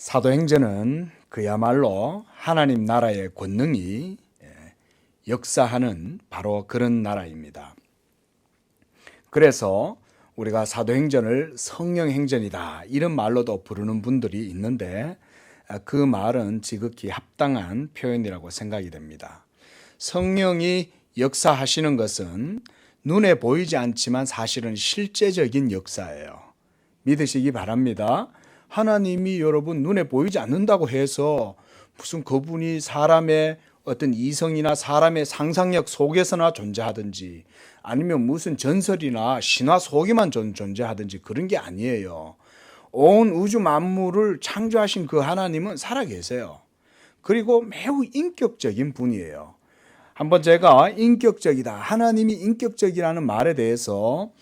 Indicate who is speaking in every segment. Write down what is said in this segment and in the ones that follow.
Speaker 1: 사도행전은 그야말로 하나님 나라의 권능이 역사하는 바로 그런 나라입니다. 그래서 우리가 사도행전을 성령행전이다 이런 말로도 부르는 분들이 있는데 그 말은 지극히 합당한 표현이라고 생각이 됩니다. 성령이 역사하시는 것은 눈에 보이지 않지만 사실은 실제적인 역사예요. 믿으시기 바랍니다. 하나님이 여러분 눈에 보이지 않는다고 해서 무슨 그분이 사람의 어떤 이성이나 사람의 상상력 속에서나 존재하든지 아니면 무슨 전설이나 신화 속에만 존재하든지 그런 게 아니에요. 온 우주 만물을 창조하신 그 하나님은 살아계세요. 그리고 매우 인격적인 분이에요. 한번 제가 인격적이다, 하나님이 인격적이라는 말에 대해서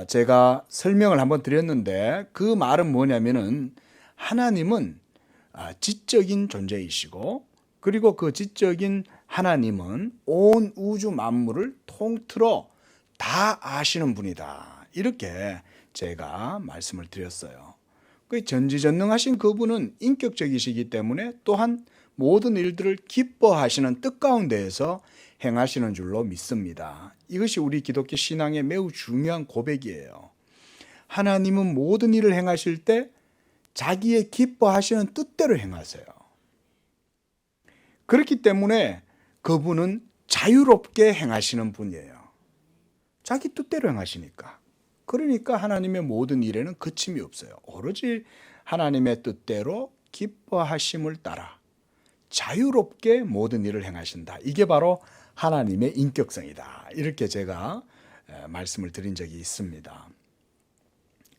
Speaker 1: 제가 설명을 한번 드렸는데 그 말은 뭐냐면은 하나님은 지적인 존재이시고 그리고 그 지적인 하나님은 온 우주 만물을 통틀어 다 아시는 분이다. 이렇게 제가 말씀을 드렸어요. 그 전지전능하신 그분은 인격적이시기 때문에 또한 모든 일들을 기뻐하시는 뜻 가운데에서 행하시는 줄로 믿습니다. 이것이 우리 기독교 신앙의 매우 중요한 고백이에요. 하나님은 모든 일을 행하실 때 자기의 기뻐하시는 뜻대로 행하세요. 그렇기 때문에 그분은 자유롭게 행하시는 분이에요. 자기 뜻대로 행하시니까. 그러니까 하나님의 모든 일에는 그침이 없어요. 오로지 하나님의 뜻대로 기뻐하심을 따라 자유롭게 모든 일을 행하신다. 이게 바로 하나님의 인격성이다. 이렇게 제가 말씀을 드린 적이 있습니다.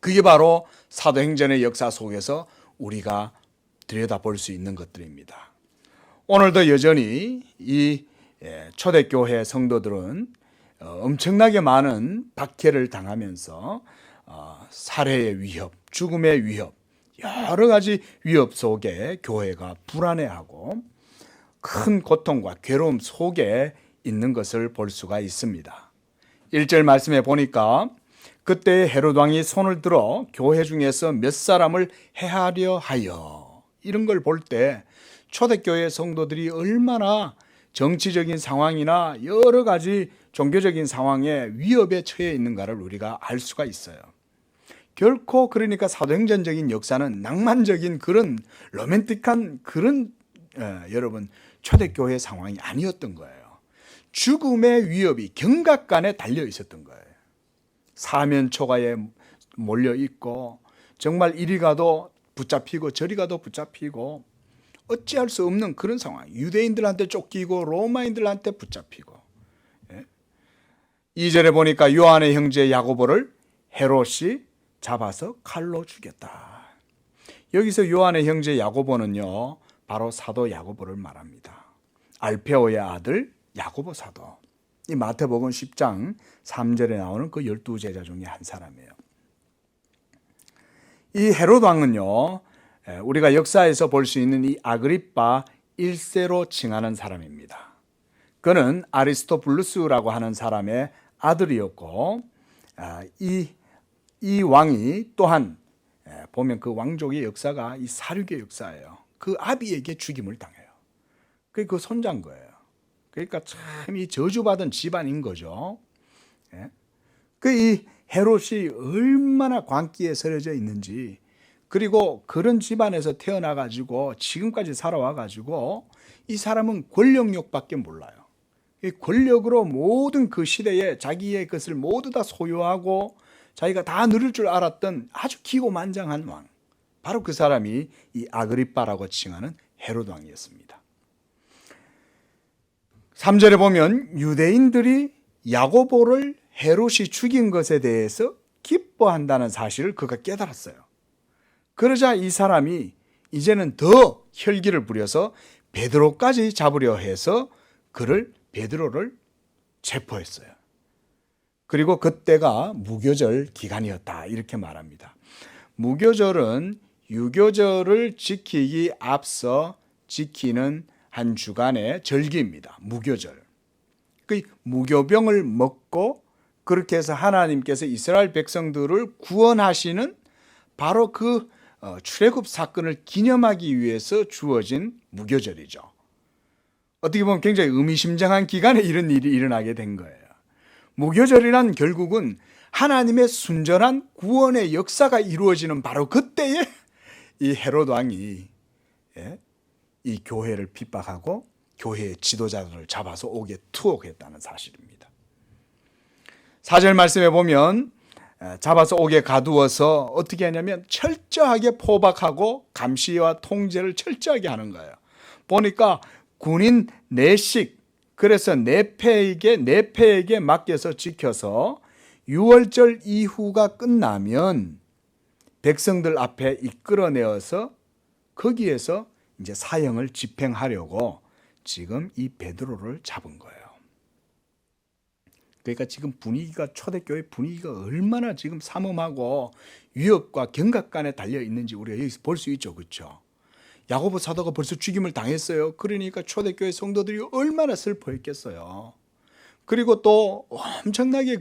Speaker 1: 그게 바로 사도행전의 역사 속에서 우리가 들여다볼 수 있는 것들입니다. 오늘도 여전히 이 초대교회 성도들은 엄청나게 많은 박해를 당하면서 살해의 위협, 죽음의 위협, 여러 가지 위협 속에 교회가 불안해하고 큰 고통과 괴로움 속에 있는 것을 볼 수가 있습니다. 1절 말씀에 보니까 그때 헤롯 왕이 손을 들어 교회 중에서 몇 사람을 해하려 하여 이런 걸 볼 때 초대교회 성도들이 얼마나 정치적인 상황이나 여러 가지 종교적인 상황에 위협에 처해 있는가를 우리가 알 수가 있어요. 결코 그러니까 사도행전적인 역사는 낭만적인 그런 로맨틱한 그런 여러분 초대교회 상황이 아니었던 거예요. 죽음의 위협이 경각간에 달려 있었던 거예요. 사면초가에 몰려 있고 정말 이리 가도 붙잡히고 저리 가도 붙잡히고 어찌할 수 없는 그런 상황. 유대인들한테 쫓기고 로마인들한테 붙잡히고. 2절에 보니까 요한의 형제 야고보를 헤롯이 잡아서 칼로 죽였다. 여기서 요한의 형제 야고보는요, 바로 사도 야고보를 말합니다. 알페오의 아들 야고보 사도. 이 마태복음 10장 3절에 나오는 그 12제자 중에 한 사람이에요. 이 헤롯 왕은요, 우리가 역사에서 볼 수 있는 이 아그리파 1세로 칭하는 사람입니다. 그는 아리스토블루스라고 하는 사람의 아들이었고 이 왕이 또한 보면 그 왕족의 역사가 이 사륙의 역사예요. 그 아비에게 죽임을 당해요. 그게 그 손자인 거예요. 그러니까 참 이 저주받은 집안인 거죠. 그 이 헤롯이 얼마나 광기에 서려져 있는지, 그리고 그런 집안에서 태어나가지고 지금까지 살아와가지고 이 사람은 권력욕밖에 몰라요. 이 권력으로 모든 그 시대에 자기의 것을 모두 다 소유하고 자기가 다 누릴 줄 알았던 아주 기고만장한 왕, 바로 그 사람이 이 아그리빠라고 칭하는 헤롯 왕이었습니다. 3절에 보면 유대인들이 야고보를 헤롯이 죽인 것에 대해서 기뻐한다는 사실을 그가 깨달았어요. 그러자 이 사람이 이제는 더 혈기를 부려서 베드로까지 잡으려 해서 베드로를 체포했어요. 그리고 그때가 무교절 기간이었다 이렇게 말합니다. 무교절은 유교절을 지키기 앞서 지키는 한 주간의 절기입니다. 무교절. 그 무교병을 먹고 그렇게 해서 하나님께서 이스라엘 백성들을 구원하시는 바로 그 출애굽 사건을 기념하기 위해서 주어진 무교절이죠. 어떻게 보면 굉장히 의미심장한 기간에 이런 일이 일어나게 된 거예요. 무교절이란 결국은 하나님의 순전한 구원의 역사가 이루어지는 바로 그때에 이 헤롯 왕이 이 교회를 핍박하고 교회의 지도자들을 잡아서 옥에 투옥했다는 사실입니다. 4절 말씀에 보면 잡아서 옥에 가두어서 어떻게 하냐면 철저하게 포박하고 감시와 통제를 철저하게 하는 거예요. 보니까 군인 4씩, 그래서 4패에게 맡겨서 지켜서 6월절 이후가 끝나면 백성들 앞에 이끌어내어서 거기에서 이제 사형을 집행하려고 지금 이 베드로를 잡은 거예요. 그러니까 지금 분위기가, 초대교회 분위기가 얼마나 지금 삼엄하고 위협과 경각간에 달려 있는지 우리가 여기서 볼 수 있죠. 그렇죠? 야고보 사도가 벌써 죽임을 당했어요. 그러니까 초대교회 성도들이 얼마나 슬퍼했겠어요. 그리고 또 엄청나게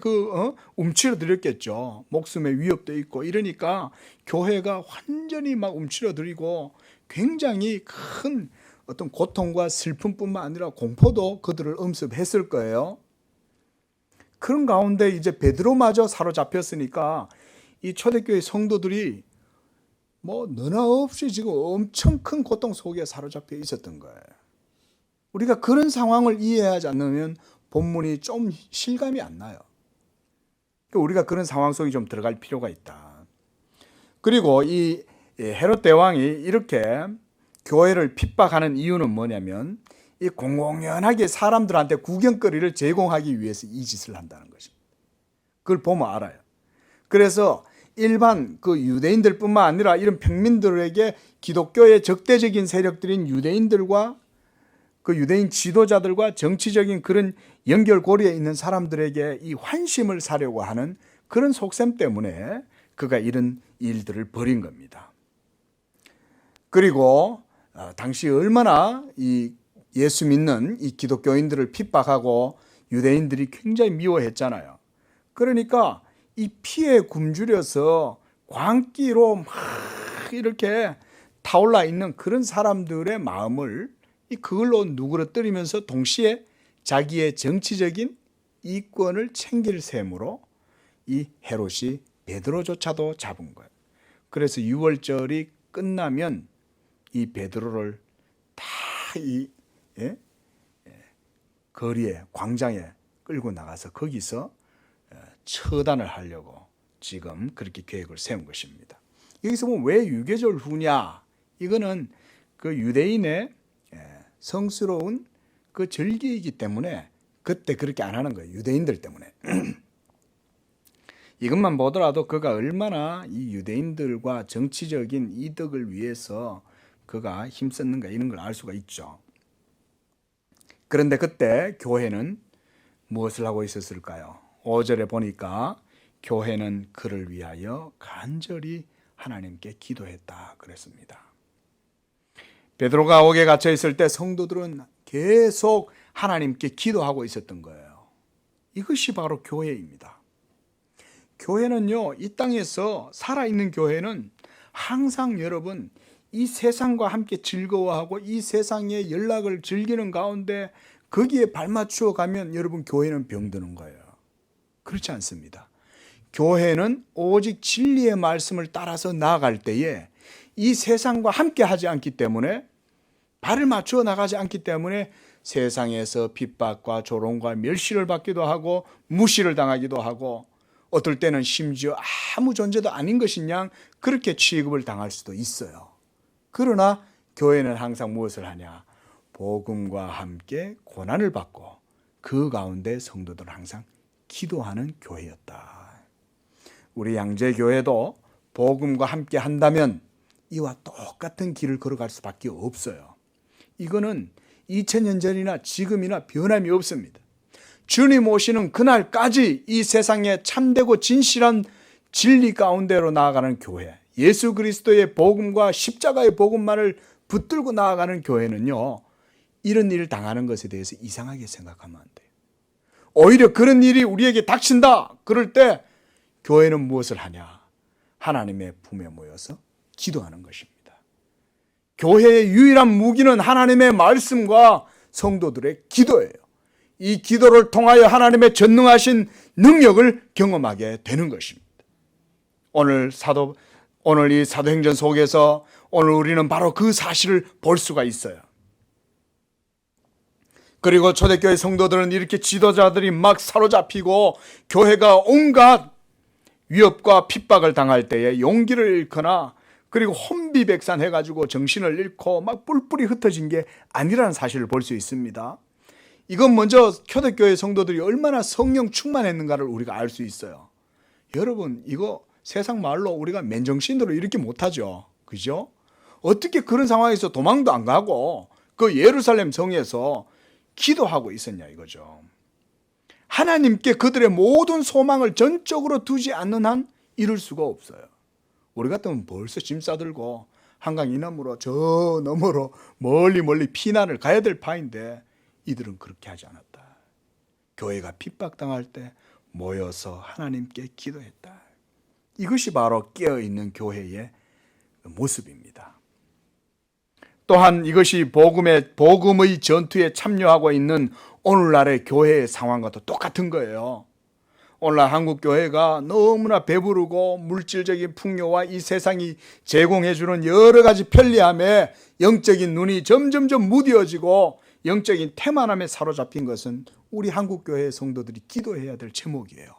Speaker 1: 움츠러들었겠죠. 목숨의 위협도 있고 이러니까 교회가 완전히 막 움츠러들이고 굉장히 큰 어떤 고통과 슬픔뿐만 아니라 공포도 그들을 엄습했을 거예요. 그런 가운데 이제 베드로마저 사로잡혔으니까 이 초대교회 성도들이 뭐 너나 없이 지금 엄청 큰 고통 속에 사로잡혀 있었던 거예요. 우리가 그런 상황을 이해하지 않으면 본문이 좀 실감이 안 나요. 우리가 그런 상황 속에 좀 들어갈 필요가 있다. 그리고 이 헤롯 대왕이 이렇게 교회를 핍박하는 이유는 뭐냐면 이 공공연하게 사람들한테 구경거리를 제공하기 위해서 이 짓을 한다는 것입니다. 그걸 보면 알아요. 그래서 일반 그 유대인들뿐만 아니라 이런 평민들에게 기독교의 적대적인 세력들인 유대인들과 그 유대인 지도자들과 정치적인 그런 연결고리에 있는 사람들에게 이 환심을 사려고 하는 그런 속셈 때문에 그가 이런 일들을 벌인 겁니다. 그리고 당시 얼마나 이 예수 믿는 이 기독교인들을 핍박하고 유대인들이 굉장히 미워했잖아요. 그러니까 이 피에 굶주려서 광기로 막 이렇게 타올라 있는 그런 사람들의 마음을 그걸로 누그러뜨리면서 동시에 자기의 정치적인 이권을 챙길 셈으로 이 헤롯이 베드로조차도 잡은 거예요. 그래서 6월절이 끝나면 이 베드로를 다 이 거리에, 광장에 끌고 나가서 거기서 처단을 하려고 지금 그렇게 계획을 세운 것입니다. 여기서 보면 왜 유계절 후냐? 이거는 그 유대인의 성스러운 그 절기이기 때문에 그때 그렇게 안 하는 거예요. 유대인들 때문에. 이것만 보더라도 그가 얼마나 이 유대인들과 정치적인 이득을 위해서 그가 힘썼는가 이런 걸 알 수가 있죠. 그런데 그때 교회는 무엇을 하고 있었을까요? 5절에 보니까 교회는 그를 위하여 간절히 하나님께 기도했다 그랬습니다. 베드로가 옥에 갇혀 있을 때 성도들은 계속 하나님께 기도하고 있었던 거예요. 이것이 바로 교회입니다. 교회는요, 이 땅에서 살아있는 교회는 항상 여러분 이 세상과 함께 즐거워하고 이 세상의 연락을 즐기는 가운데 거기에 발맞추어 가면 여러분 교회는 병드는 거예요. 그렇지 않습니다. 교회는 오직 진리의 말씀을 따라서 나아갈 때에 이 세상과 함께 하지 않기 때문에 발을 맞추어 나가지 않기 때문에 세상에서 핍박과 조롱과 멸시를 받기도 하고 무시를 당하기도 하고 어떨 때는 심지어 아무 존재도 아닌 것인 양 그렇게 취급을 당할 수도 있어요. 그러나 교회는 항상 무엇을 하냐? 복음과 함께 고난을 받고 그 가운데 성도들은 항상 기도하는 교회였다. 우리 양재교회도 복음과 함께 한다면 이와 똑같은 길을 걸어갈 수밖에 없어요. 이거는 2000년 전이나 지금이나 변함이 없습니다. 주님 오시는 그날까지 이 세상에 참되고 진실한 진리 가운데로 나아가는 교회, 예수 그리스도의 복음과 십자가의 복음만을 붙들고 나아가는 교회는요, 이런 일을 당하는 것에 대해서 이상하게 생각하면 안 돼요. 오히려 그런 일이 우리에게 닥친다 그럴 때 교회는 무엇을 하냐? 하나님의 품에 모여서 기도하는 것입니다. 교회의 유일한 무기는 하나님의 말씀과 성도들의 기도예요. 이 기도를 통하여 하나님의 전능하신 능력을 경험하게 되는 것입니다. 오늘 이 사도행전 속에서 오늘 우리는 바로 그 사실을 볼 수가 있어요. 그리고 초대교회 성도들은 이렇게 지도자들이 막 사로잡히고 교회가 온갖 위협과 핍박을 당할 때에 용기를 잃거나 그리고 혼비백산 해가지고 정신을 잃고 막 뿔뿔이 흩어진 게 아니라는 사실을 볼 수 있습니다. 이건 먼저 초대교회 성도들이 얼마나 성령 충만했는가를 우리가 알 수 있어요. 여러분, 이거 세상 말로 우리가 맨정신으로 이렇게 못하죠. 그죠? 어떻게 그런 상황에서 도망도 안 가고 그 예루살렘 성에서 기도하고 있었냐 이거죠. 하나님께 그들의 모든 소망을 전적으로 두지 않는 한 이룰 수가 없어요. 우리 같으면 벌써 짐 싸들고 한강 이남으로 저 너머로 멀리 피난을 가야 될 파인데 이들은 그렇게 하지 않았다. 교회가 핍박당할 때 모여서 하나님께 기도했다. 이것이 바로 깨어있는 교회의 모습입니다. 또한 이것이 복음의 전투에 참여하고 있는 오늘날의 교회의 상황과도 똑같은 거예요. 오늘날 한국 교회가 너무나 배부르고 물질적인 풍요와 이 세상이 제공해주는 여러 가지 편리함에 영적인 눈이 점점점 무뎌지고 영적인 태만함에 사로잡힌 것은 우리 한국 교회의 성도들이 기도해야 될 제목이에요.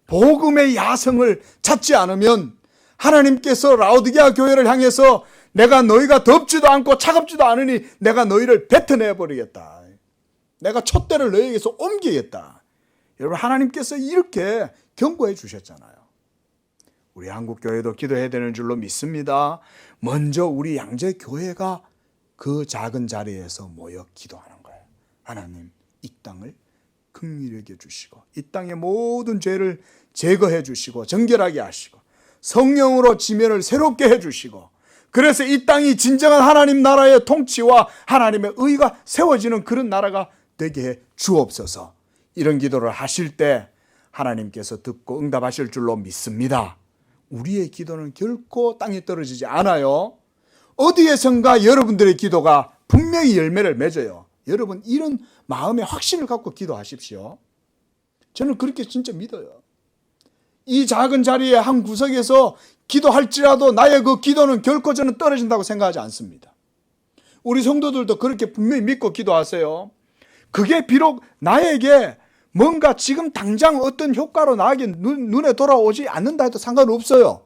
Speaker 1: 복음의 야성을 찾지 않으면 하나님께서 라오디게아 교회를 향해서 내가 너희가 덥지도 않고 차갑지도 않으니 내가 너희를 뱉어내 버리겠다. 내가 촛대를 너희에게서 옮기겠다. 여러분, 하나님께서 이렇게 경고해 주셨잖아요. 우리 한국 교회도 기도해야 되는 줄로 믿습니다. 먼저 우리 양재 교회가 그 작은 자리에서 모여 기도하는 거예요. 하나님, 이 땅을 긍휼히 여겨 주시고 이 땅의 모든 죄를 제거해 주시고 정결하게 하시고 성령으로 지면을 새롭게 해 주시고 그래서 이 땅이 진정한 하나님 나라의 통치와 하나님의 의가 세워지는 그런 나라가 되게 해 주옵소서. 이런 기도를 하실 때 하나님께서 듣고 응답하실 줄로 믿습니다. 우리의 기도는 결코 땅에 떨어지지 않아요. 어디에선가 여러분들의 기도가 분명히 열매를 맺어요. 여러분, 이런 마음의 확신을 갖고 기도하십시오. 저는 그렇게 진짜 믿어요. 이 작은 자리의 한 구석에서 기도할지라도 나의 그 기도는 결코 저는 떨어진다고 생각하지 않습니다. 우리 성도들도 그렇게 분명히 믿고 기도하세요. 그게 비록 나에게 뭔가 지금 당장 어떤 효과로 나에게 눈에 돌아오지 않는다 해도 상관없어요.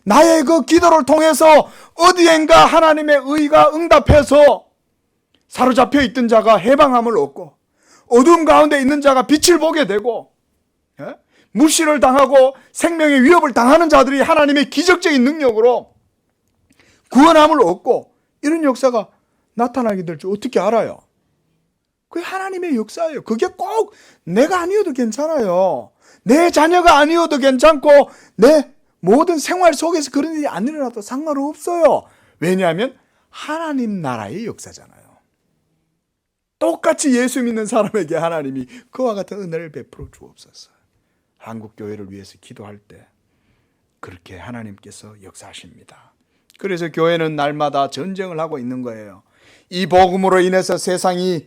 Speaker 1: 나의 그 기도를 통해서 어디엔가 하나님의 의가 응답해서 사로잡혀 있던 자가 해방함을 얻고 어두움 가운데 있는 자가 빛을 보게 되고 무시를 당하고 생명의 위협을 당하는 자들이 하나님의 기적적인 능력으로 구원함을 얻고 이런 역사가 나타나게 될 줄 어떻게 알아요? 그게 하나님의 역사예요. 그게 꼭 내가 아니어도 괜찮아요. 내 자녀가 아니어도 괜찮고 내 모든 생활 속에서 그런 일이 안 일어나도 상관없어요. 왜냐하면 하나님 나라의 역사잖아요. 똑같이 예수 믿는 사람에게 하나님이 그와 같은 은혜를 베풀어 주옵소서. 한국 교회를 위해서 기도할 때 그렇게 하나님께서 역사하십니다. 그래서 교회는 날마다 전쟁을 하고 있는 거예요. 이 복음으로 인해서 세상에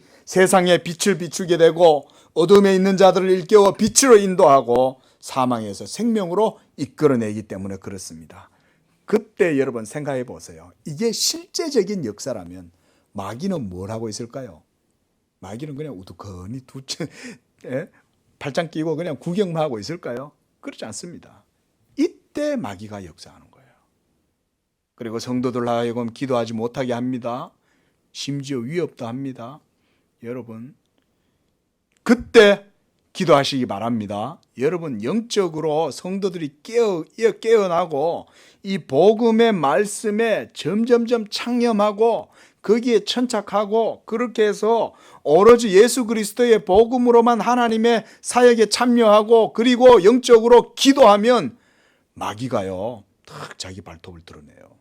Speaker 1: 빛을 비추게 되고 어둠에 있는 자들을 일깨워 빛으로 인도하고 사망에서 생명으로 이끌어내기 때문에 그렇습니다. 그때 여러분 생각해 보세요. 이게 실제적인 역사라면 마귀는 뭘 하고 있을까요? 마귀는 그냥 우두커니 팔짱 끼고 그냥 구경만 하고 있을까요? 그렇지 않습니다. 이때 마귀가 역사하는 거예요. 그리고 성도들 하여금 기도하지 못하게 합니다. 심지어 위협도 합니다. 여러분, 그때 기도하시기 바랍니다. 여러분, 영적으로 성도들이 깨어나고 이 복음의 말씀에 점점점 창념하고 거기에 천착하고 그렇게 해서 오로지 예수 그리스도의 복음으로만 하나님의 사역에 참여하고 그리고 영적으로 기도하면 마귀가요 탁 자기 발톱을 드러내요.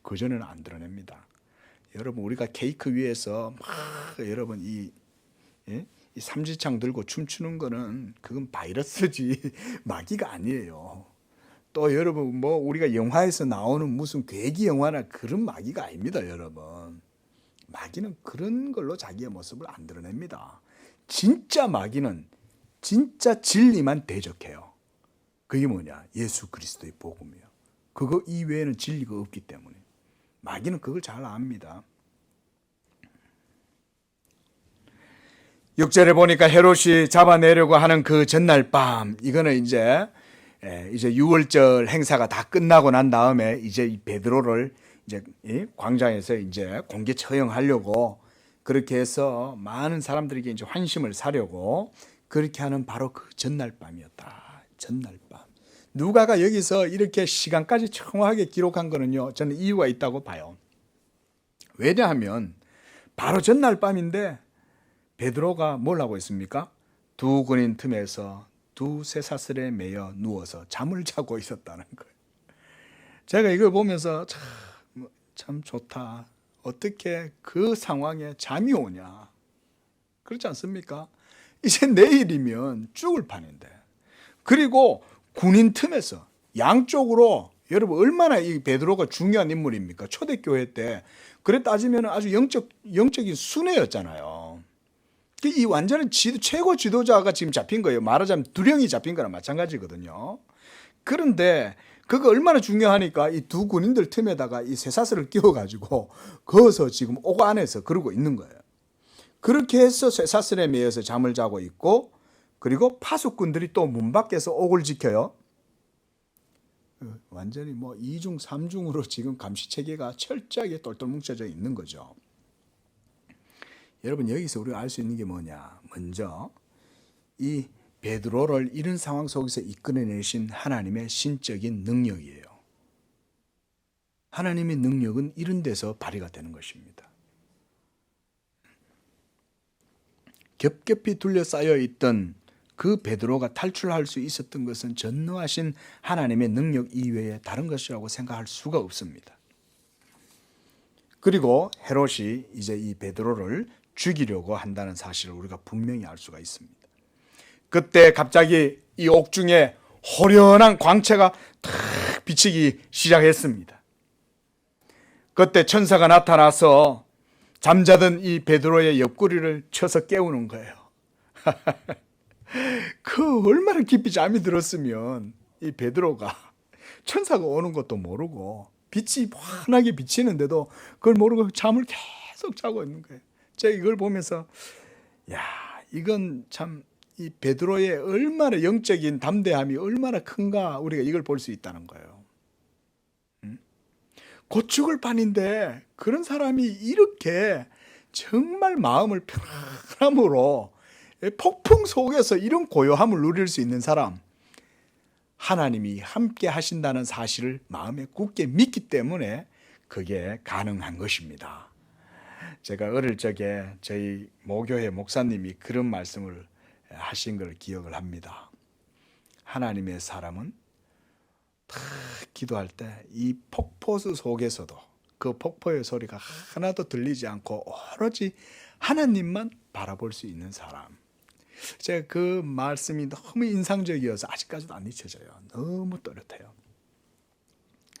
Speaker 1: 그전에는 안 드러냅니다. 여러분, 우리가 케이크 위에서 막 여러분 이 삼지창 들고 춤추는 거는 그건 바이러스지 마귀가 아니에요. 또 여러분 뭐 우리가 영화에서 나오는 무슨 괴기 영화나 그런 마귀가 아닙니다, 여러분. 마귀는 그런 걸로 자기의 모습을 안 드러냅니다. 진짜 마귀는 진짜 진리만 대적해요. 그게 뭐냐? 예수 그리스도의 복음이에요. 그거 이외에는 진리가 없기 때문에. 마귀는 그걸 잘 압니다. 6절에 보니까 헤롯이 잡아내려고 하는 그 전날 밤, 이거는 이제 6월절 행사가 다 끝나고 난 다음에 이제 이 베드로를 이제 광장에서 이제 공개 처형하려고 그렇게 해서 많은 사람들에게 이제 환심을 사려고 그렇게 하는 바로 그 전날 밤이었다. 전날 밤. 누가가 여기서 이렇게 시간까지 정확하게 기록한 거는요, 저는 이유가 있다고 봐요. 왜냐하면 바로 전날 밤인데 베드로가 뭘 하고 있습니까? 두 군인 틈에서 두 쇠사슬에 매여 누워서 잠을 자고 있었다는 거예요. 제가 이걸 보면서 참 좋다. 어떻게 그 상황에 잠이 오냐. 그렇지 않습니까? 이제 내일이면 죽을 판인데. 그리고 군인 틈에서 양쪽으로, 여러분 얼마나 이 베드로가 중요한 인물입니까? 초대교회 때 그래 따지면 아주 영적인 순회였잖아요. 이 완전한 최고 지도자가 지금 잡힌 거예요. 말하자면 두령이 잡힌 거랑 마찬가지거든요. 그런데 그거 얼마나 중요하니까 이 두 군인들 틈에다가 이 쇠사슬을 끼워가지고 거기서 지금 옥 안에서 그러고 있는 거예요. 그렇게 해서 쇠사슬에 매여서 잠을 자고 있고, 그리고 파수꾼들이 또 문 밖에서 옥을 지켜요. 완전히 뭐 2중 3중으로 지금 감시체계가 철저하게 똘똘 뭉쳐져 있는 거죠. 여러분 여기서 우리가 알 수 있는 게 뭐냐? 먼저 이 베드로를 이런 상황 속에서 이끌어내신 하나님의 신적인 능력이에요. 하나님의 능력은 이런 데서 발휘가 되는 것입니다. 겹겹이 둘러싸여 있던 그 베드로가 탈출할 수 있었던 것은 전능하신 하나님의 능력 이외에 다른 것이라고 생각할 수가 없습니다. 그리고 헤롯이 이제 이 베드로를 죽이려고 한다는 사실을 우리가 분명히 알 수가 있습니다. 그때 갑자기 이 옥중에 호련한 광채가 탁 비치기 시작했습니다. 그때 천사가 나타나서 잠자던 이 베드로의 옆구리를 쳐서 깨우는 거예요. 그 얼마나 깊이 잠이 들었으면 이 베드로가 천사가 오는 것도 모르고 빛이 환하게 비치는데도 그걸 모르고 잠을 계속 자고 있는 거예요. 제가 이걸 보면서 이건 참 이 베드로의 얼마나 영적인 담대함이 얼마나 큰가, 우리가 이걸 볼 수 있다는 거예요. 곧 죽을 판인데 그런 사람이 이렇게 정말 마음을 편안함으로 폭풍 속에서 이런 고요함을 누릴 수 있는 사람, 하나님이 함께 하신다는 사실을 마음에 굳게 믿기 때문에 그게 가능한 것입니다. 제가 어릴 적에 저희 모교회 목사님이 그런 말씀을 하신 걸 기억을 합니다. 하나님의 사람은 탁 기도할 때 이 폭포수 속에서도 그 폭포의 소리가 하나도 들리지 않고 오로지 하나님만 바라볼 수 있는 사람. 제가 그 말씀이 너무 인상적이어서 아직까지도 안 잊혀져요. 너무 또렷해요.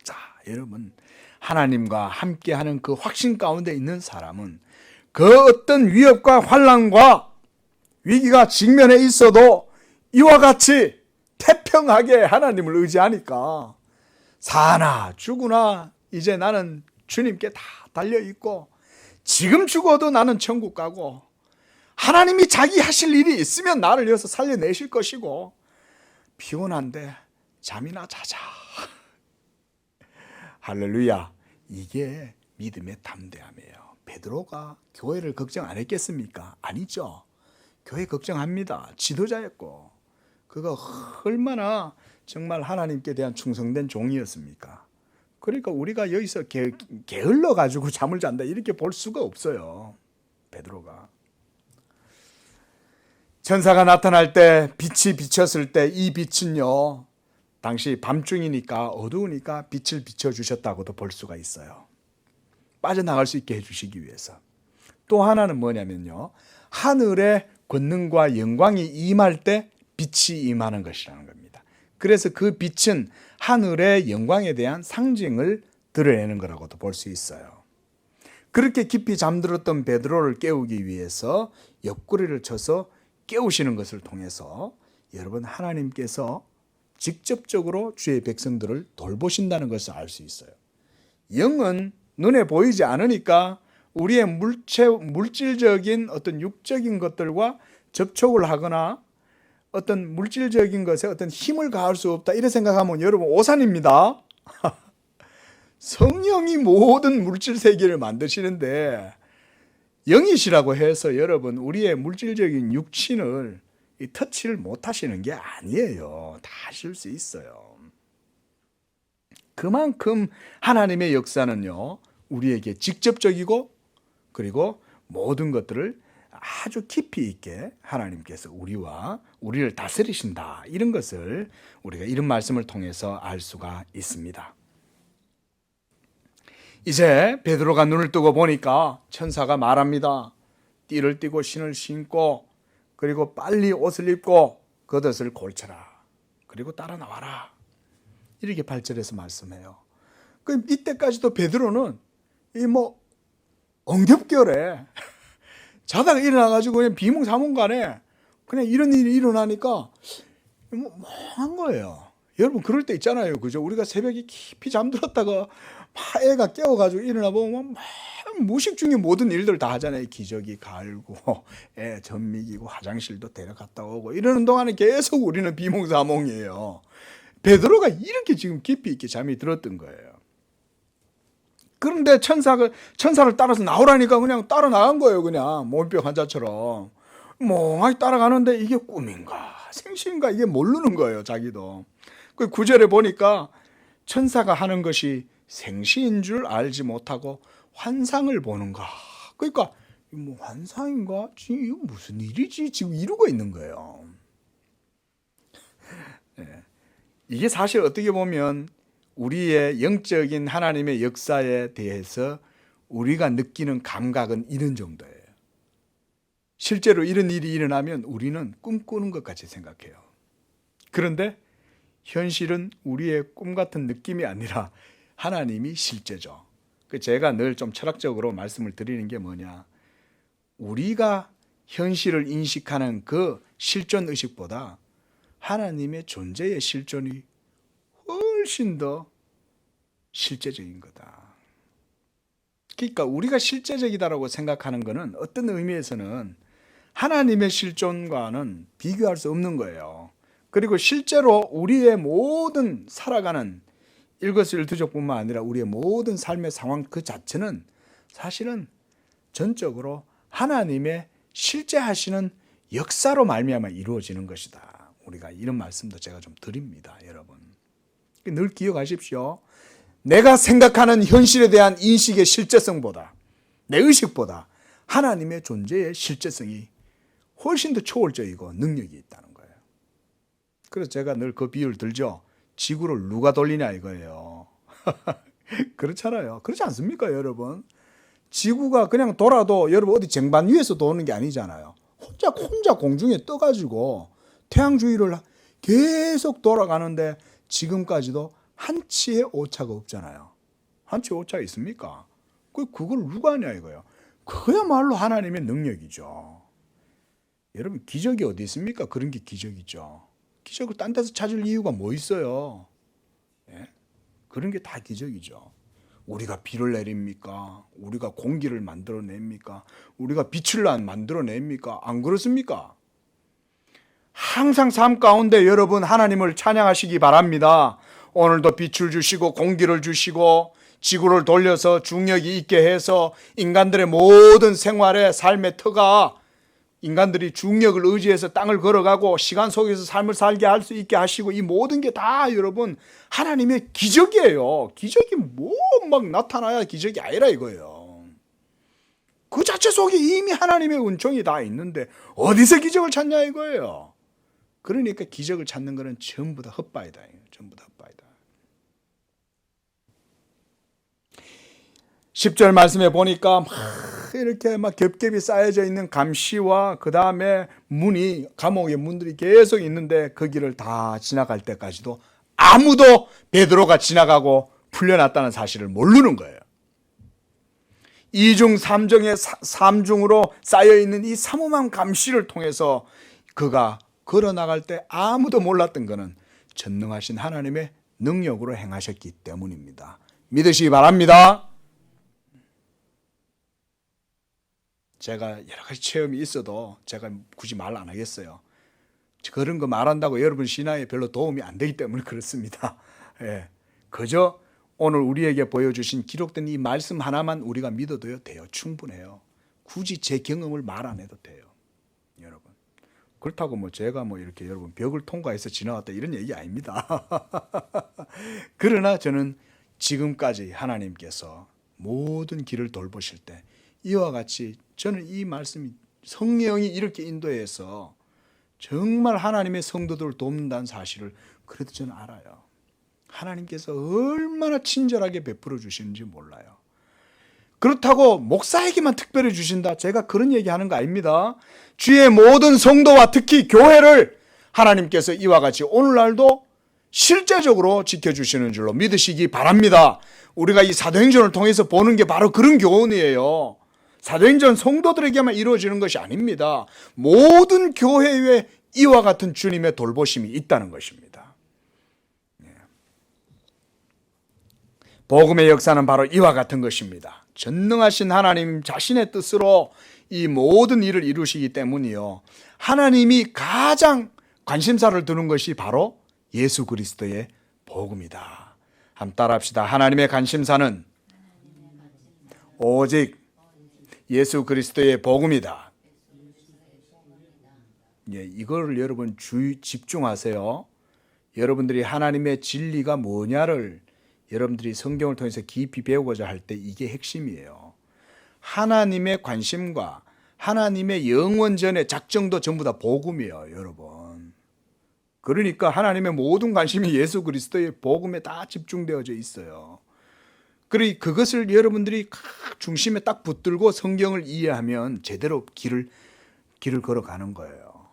Speaker 1: 자, 여러분, 하나님과 함께하는 그 확신 가운데 있는 사람은 그 어떤 위협과 환난과 위기가 직면해 있어도 이와 같이 태평하게 하나님을 의지하니까 사나 죽으나 이제 나는 주님께 다 달려있고, 지금 죽어도 나는 천국 가고, 하나님이 자기 하실 일이 있으면 나를 여기서 살려내실 것이고, 피곤한데 잠이나 자자. 할렐루야. 이게 믿음의 담대함이에요. 베드로가 교회를 걱정 안 했겠습니까? 아니죠. 교회 걱정합니다. 지도자였고, 그가 얼마나 정말 하나님께 대한 충성된 종이었습니까? 그러니까 우리가 여기서 게을러 가지고 잠을 잔다 이렇게 볼 수가 없어요. 베드로가 천사가 나타날 때 빛이 비쳤을 때 이 빛은요, 당시 밤중이니까 어두우니까 빛을 비춰주셨다고도 볼 수가 있어요. 빠져나갈 수 있게 해주시기 위해서. 또 하나는 뭐냐면요, 하늘의 권능과 영광이 임할 때 빛이 임하는 것이라는 겁니다. 그래서 그 빛은 하늘의 영광에 대한 상징을 드러내는 거라고도 볼 수 있어요. 그렇게 깊이 잠들었던 베드로를 깨우기 위해서 옆구리를 쳐서 깨우시는 것을 통해서 여러분, 하나님께서 직접적으로 주의 백성들을 돌보신다는 것을 알 수 있어요. 영은 눈에 보이지 않으니까 우리의 물질적인 어떤 육적인 것들과 접촉을 하거나 어떤 물질적인 것에 어떤 힘을 가할 수 없다, 이런 생각하면 여러분 오산입니다. 성령이 모든 물질 세계를 만드시는데 영이시라고 해서 여러분 우리의 물질적인 육신을 터치를 못 하시는 게 아니에요. 다 하실 수 있어요. 그만큼 하나님의 역사는요, 우리에게 직접적이고 그리고 모든 것들을 아주 깊이 있게 하나님께서 우리를 다스리신다, 이런 것을 우리가 이런 말씀을 통해서 알 수가 있습니다. 이제 베드로가 눈을 뜨고 보니까 천사가 말합니다. 띠를 띠고 신을 신고 그리고 빨리 옷을 입고 겉옷을 골쳐라. 그리고 따라 나와라. 이렇게 8절에서 말씀해요. 이때까지도 베드로는 엉겹결에 자다가 일어나가지고 그냥 비몽사몽간에 그냥 이런 일이 일어나니까 멍한 거예요. 여러분 그럴 때 있잖아요. 그죠? 우리가 새벽에 깊이 잠들었다가 막 애가 깨워가지고 일어나 보면 막 무식 중에 모든 일들 다 하잖아요. 기저귀 갈고 애 젖 먹이고 화장실도 데려갔다 오고 이러는 동안에 계속 우리는 비몽사몽이에요. 베드로가 이렇게 지금 깊이 있게 잠이 들었던 거예요. 그런데 천사를 따라서 나오라니까 그냥 따라 나간 거예요. 그냥 몰병 환자처럼 멍하게 따라가는데 이게 꿈인가 생시인가 이게 모르는 거예요. 자기도. 그 9절에 보니까 천사가 하는 것이 생시인 줄 알지 못하고 환상을 보는가. 그러니까 환상인가? 지금 이거 무슨 일이지? 지금 이러고 있는 거예요. 네. 이게 사실 어떻게 보면 우리의 영적인 하나님의 역사에 대해서 우리가 느끼는 감각은 이런 정도예요. 실제로 이런 일이 일어나면 우리는 꿈꾸는 것 같이 생각해요. 그런데 현실은 우리의 꿈 같은 느낌이 아니라 하나님이 실제죠. 제가 늘 좀 철학적으로 말씀을 드리는 게 뭐냐, 우리가 현실을 인식하는 그 실존 의식보다 하나님의 존재의 실존이 훨씬 더 실제적인 거다. 그러니까 우리가 실제적이다라고 생각하는 것은 어떤 의미에서는 하나님의 실존과는 비교할 수 없는 거예요. 그리고 실제로 우리의 모든 살아가는 일거수일투족뿐만 아니라 우리의 모든 삶의 상황 그 자체는 사실은 전적으로 하나님의 실제 하시는 역사로 말미암아 이루어지는 것이다. 우리가 이런 말씀도 제가 좀 드립니다, 여러분. 늘 기억하십시오. 내가 생각하는 현실에 대한 인식의 실제성보다, 내 의식보다 하나님의 존재의 실제성이 훨씬 더 초월적이고 능력이 있다는 거예요. 그래서 제가 늘 그 비유를 들죠. 지구를 누가 돌리냐 이거예요. 그렇잖아요. 그렇지 않습니까, 여러분? 지구가 그냥 돌아도 여러분 어디 쟁반 위에서 도는 게 아니잖아요. 혼자 공중에 떠가지고 태양 주위를 계속 돌아가는데 지금까지도 한치의 오차가 없잖아요. 한치의 오차가 있습니까? 그걸 누가 하냐 이거예요. 그야말로 하나님의 능력이죠. 여러분 기적이 어디 있습니까? 그런 게 기적이죠. 기적을 딴 데서 찾을 이유가 뭐 있어요? 예? 그런 게 다 기적이죠. 우리가 비를 내립니까? 우리가 공기를 만들어냅니까? 우리가 빛을 만들어냅니까? 안 그렇습니까? 항상 삶 가운데 여러분 하나님을 찬양하시기 바랍니다. 오늘도 빛을 주시고 공기를 주시고 지구를 돌려서 중력이 있게 해서 인간들의 모든 생활의 삶의 터가 인간들이 중력을 의지해서 땅을 걸어가고 시간 속에서 삶을 살게 할 수 있게 하시고 이 모든 게 다 여러분 하나님의 기적이에요. 기적이 막 나타나야 기적이 아니라 이거예요. 그 자체 속에 이미 하나님의 은총이 다 있는데 어디서 기적을 찾냐 이거예요. 그러니까 기적을 찾는 거는 전부 다 헛바이다. 전부 다 헛바이다. 10절 말씀에 보니까 이렇게 막 겹겹이 쌓여져 있는 감시와 그 다음에 문이, 감옥의 문들이 계속 있는데 그 길을 다 지나갈 때까지도 아무도 베드로가 지나가고 풀려났다는 사실을 모르는 거예요. 이중 삼중의 삼중으로 쌓여있는 이 삼엄한 감시를 통해서 그가 걸어나갈 때 아무도 몰랐던 것은 전능하신 하나님의 능력으로 행하셨기 때문입니다. 믿으시기 바랍니다. 제가 여러 가지 체험이 있어도 제가 굳이 말 안 하겠어요. 그런 거 말한다고 여러분 신앙에 별로 도움이 안 되기 때문에 그렇습니다. 예. 그저 오늘 우리에게 보여주신 기록된 이 말씀 하나만 우리가 믿어도 돼요. 충분해요. 굳이 제 경험을 말 안 해도 돼요. 여러분. 그렇다고 뭐 제가 뭐 이렇게 여러분 벽을 통과해서 지나왔다 이런 얘기 아닙니다. 그러나 저는 지금까지 하나님께서 모든 길을 돌보실 때 이와 같이 저는 이 말씀이 성령이 이렇게 인도해서 정말 하나님의 성도들을 돕는다는 사실을 그래도 저는 알아요. 하나님께서 얼마나 친절하게 베풀어 주시는지 몰라요. 그렇다고 목사에게만 특별히 주신다, 제가 그런 얘기하는 거 아닙니다. 주의 모든 성도와 특히 교회를 하나님께서 이와 같이 오늘날도 실제적으로 지켜주시는 줄로 믿으시기 바랍니다. 우리가 이 사도행전을 통해서 보는 게 바로 그런 교훈이에요. 사도행전 성도들에게만 이루어지는 것이 아닙니다. 모든 교회에 이와 같은 주님의 돌보심이 있다는 것입니다. 복음의 역사는 바로 이와 같은 것입니다. 전능하신 하나님 자신의 뜻으로 이 모든 일을 이루시기 때문이요, 하나님이 가장 관심사를 두는 것이 바로 예수 그리스도의 복음이다. 한번 따라합시다. 하나님의 관심사는 오직 예수 그리스도의 복음이다. 예, 이걸 여러분 집중하세요. 여러분들이 하나님의 진리가 뭐냐를 여러분들이 성경을 통해서 깊이 배우고자 할 때 이게 핵심이에요. 하나님의 관심과 하나님의 영원전의 작정도 전부 다 복음이에요, 여러분. 그러니까 하나님의 모든 관심이 예수 그리스도의 복음에 다 집중되어져 있어요. 그리고 그것을 여러분들이 중심에 딱 붙들고 성경을 이해하면 제대로 길을 걸어가는 거예요.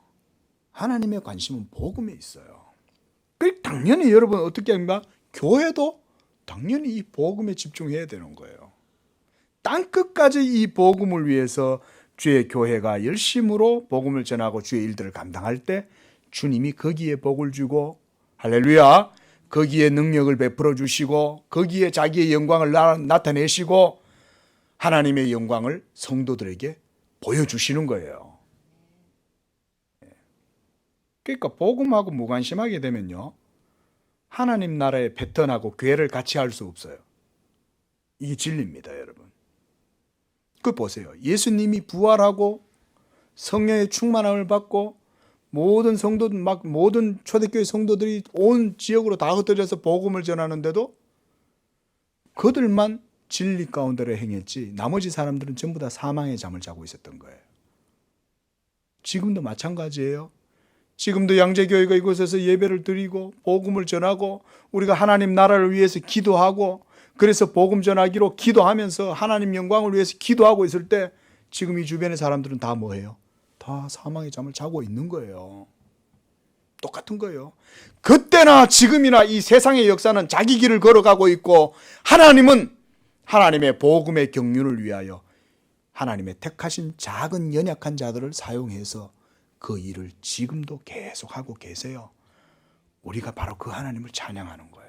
Speaker 1: 하나님의 관심은 복음에 있어요. 그 당연히 여러분 어떻게 합니까? 교회도 당연히 이 복음에 집중해야 되는 거예요. 땅끝까지 이 복음을 위해서 주의 교회가 열심으로 복음을 전하고 주의 일들을 감당할 때 주님이 거기에 복을 주고, 할렐루야, 거기에 능력을 베풀어 주시고 거기에 자기의 영광을 나타내시고 하나님의 영광을 성도들에게 보여주시는 거예요. 그러니까 복음하고 무관심하게 되면요, 하나님 나라의 패턴하고 교회를 같이 할 수 없어요. 이게 진리입니다, 여러분. 그 보세요. 예수님이 부활하고 성령의 충만함을 받고 모든 성도들, 모든 초대교회 성도들이 온 지역으로 다 흩어져서 복음을 전하는데도 그들만 진리 가운데로 행했지 나머지 사람들은 전부 다 사망의 잠을 자고 있었던 거예요. 지금도 마찬가지예요. 지금도 양재교회가 이곳에서 예배를 드리고 복음을 전하고 우리가 하나님 나라를 위해서 기도하고, 그래서 복음 전하기로 기도하면서 하나님 영광을 위해서 기도하고 있을 때 지금 이 주변의 사람들은 다 뭐예요? 다 사망의 잠을 자고 있는 거예요. 똑같은 거예요. 그때나 지금이나 이 세상의 역사는 자기 길을 걸어가고 있고, 하나님은 하나님의 복음의 경륜을 위하여 하나님의 택하신 작은 연약한 자들을 사용해서 그 일을 지금도 계속하고 계세요. 우리가 바로 그 하나님을 찬양하는 거예요.